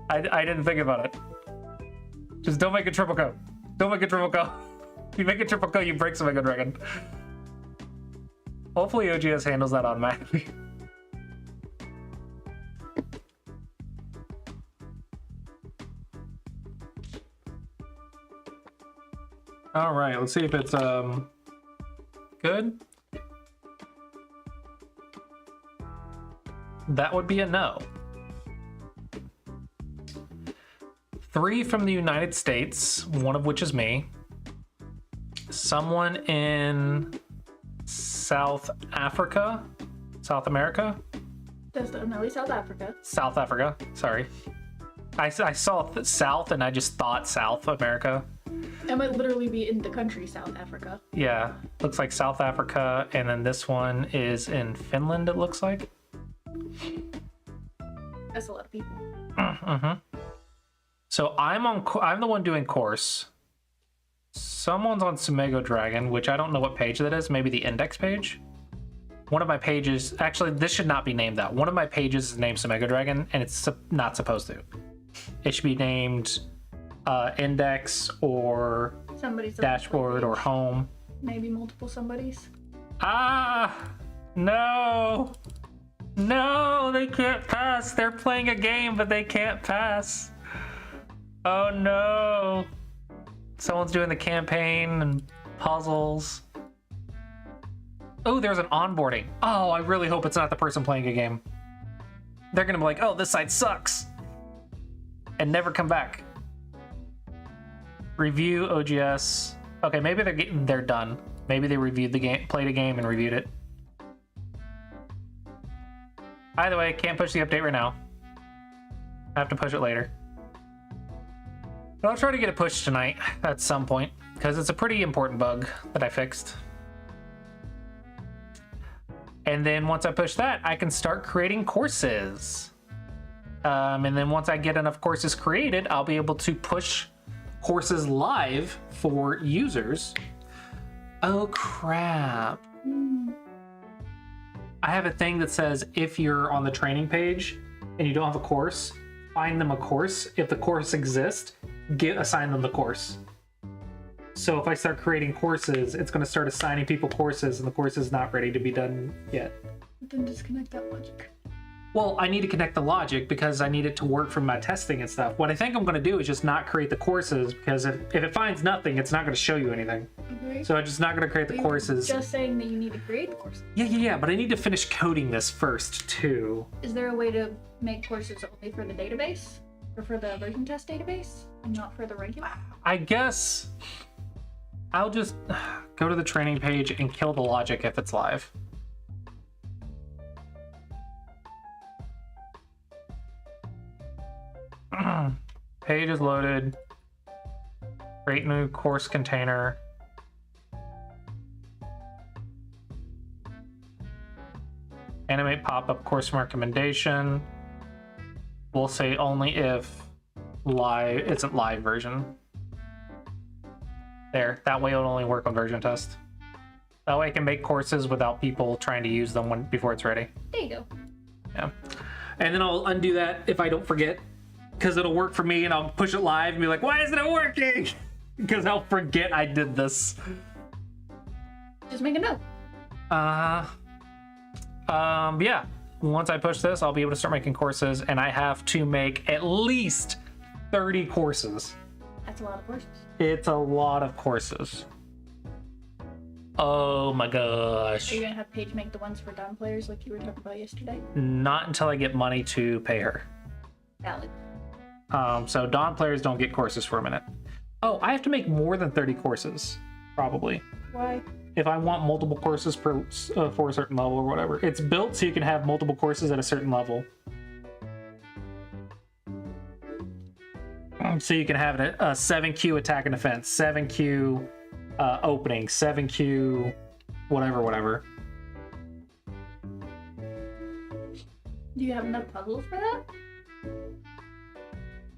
I didn't think about it. Just don't make a triple co. Don't make a triple co. If you make a triple co, you break Semego Dragon. Hopefully OGS handles that automatically. All right, let's see if it's good. That would be a no. 3 from the United States, one of which is me. Someone in South Africa, South America. That's definitely South Africa. South Africa, sorry. I saw South and I just thought South America. It might literally be in the country South Africa. Yeah, looks like South Africa, and then this one is in Finland, it looks like. That's a lot of people. Mm-hmm. So I'm the one doing course. Someone's on Sumego Dragon, which I don't know what page that is. Maybe the index page. One of my pages, actually, this should not be named that. One of my pages is named Sumego Dragon, and it's not supposed to. It should be named index or Somebody's dashboard or home. maybe multiple somebodies. Ah, no, no, they can't pass. They're playing a game, but they can't pass. Oh no. Someone's doing the campaign and puzzles. Oh, there's an onboarding. Oh, I really hope it's not the person playing a game. They're gonna be like, oh, this site sucks. And never come back. Review OGS. Okay, maybe they're done. Maybe they reviewed the game, played a game and reviewed it. Either way, can't push the update right now. I have to push it later. But I'll try to get it pushed tonight at some point, because it's a pretty important bug that I fixed. And then once I push that, I can start creating courses. And then once I get enough courses created, I'll be able to push courses live for users. Oh crap. I have a thing that says if you're on the training page and you don't have a course, find them a course. If the course exists, assign them the course. So if I start creating courses, it's going to start assigning people courses, and the course is not ready to be done yet. Then disconnect that logic. Well, I need to connect the logic because I need it to work for my testing and stuff. What I think I'm going to do is just not create the courses, because if it finds nothing, it's not going to show you anything. Okay. So I'm just not going to create the courses. Just saying that you need to create the course. Yeah, but I need to finish coding this first, too. Is there a way to make courses only for the database? Or for the version test database? And not for the regular? I guess I'll just go to the training page and kill the logic if it's live. Page is loaded. Create new course container. Animate pop-up course recommendation. We'll say only if it's a live version. There, that way it'll only work on version test. That way I can make courses without people trying to use them before it's ready. There you go. Yeah. And then I'll undo that if I don't forget, because it'll work for me, and I'll push it live and be like, why isn't it working? Because I'll forget I did this. Just make a note. Yeah. Once I push this, I'll be able to start making courses, and I have to make at least 30 courses. That's a lot of courses. It's a lot of courses. Oh my gosh. Are you gonna have Paige make the ones for Dawn players like you were talking about yesterday? Not until I get money to pay her. Valid. So Dawn players don't get courses for a minute. Oh, I have to make more than 30 courses, probably. Why? If I want multiple courses for a certain level or whatever. It's built so you can have multiple courses at a certain level. So you can have a 7Q attack and defense, 7Q opening, 7Q whatever. Do you have enough puzzles for that?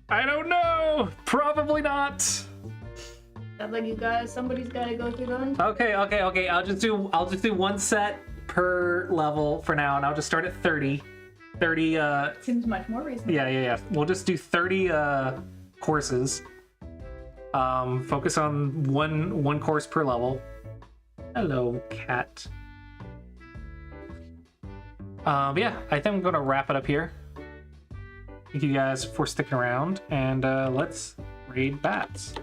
I don't know. Probably not. Sounds like somebody's gotta go through them. Okay. I'll just do one set per level for now, and I'll just start at 30. 30 Seems much more reasonable. Yeah. We'll just do 30 courses. Focus on one course per level. Hello, cat. Yeah, I think I'm gonna wrap it up here. Thank you guys for sticking around, and let's raid bats.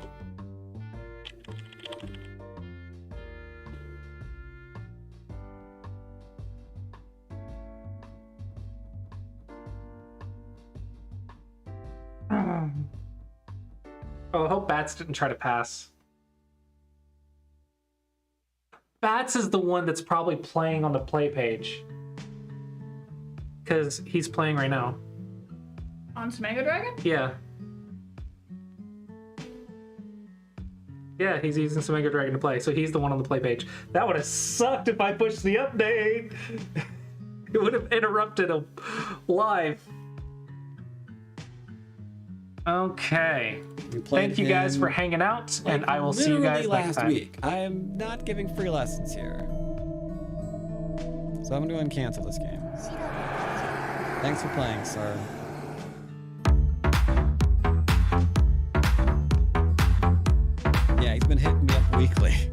Oh, I hope Bats didn't try to pass. Bats is the one that's probably playing on the play page. Because he's playing right now. On Sumego Dragon? Yeah. Yeah, he's using Sumego Dragon to play, so he's the one on the play page. That would have sucked if I pushed the update! It would have interrupted him live. Okay. We played Thank you guys him, for hanging out, and like, I will see you guys literally next last time. week. I am not giving free lessons here. So I'm going to cancel this game. Thanks for playing, sir. Yeah, he's been hitting me up weekly.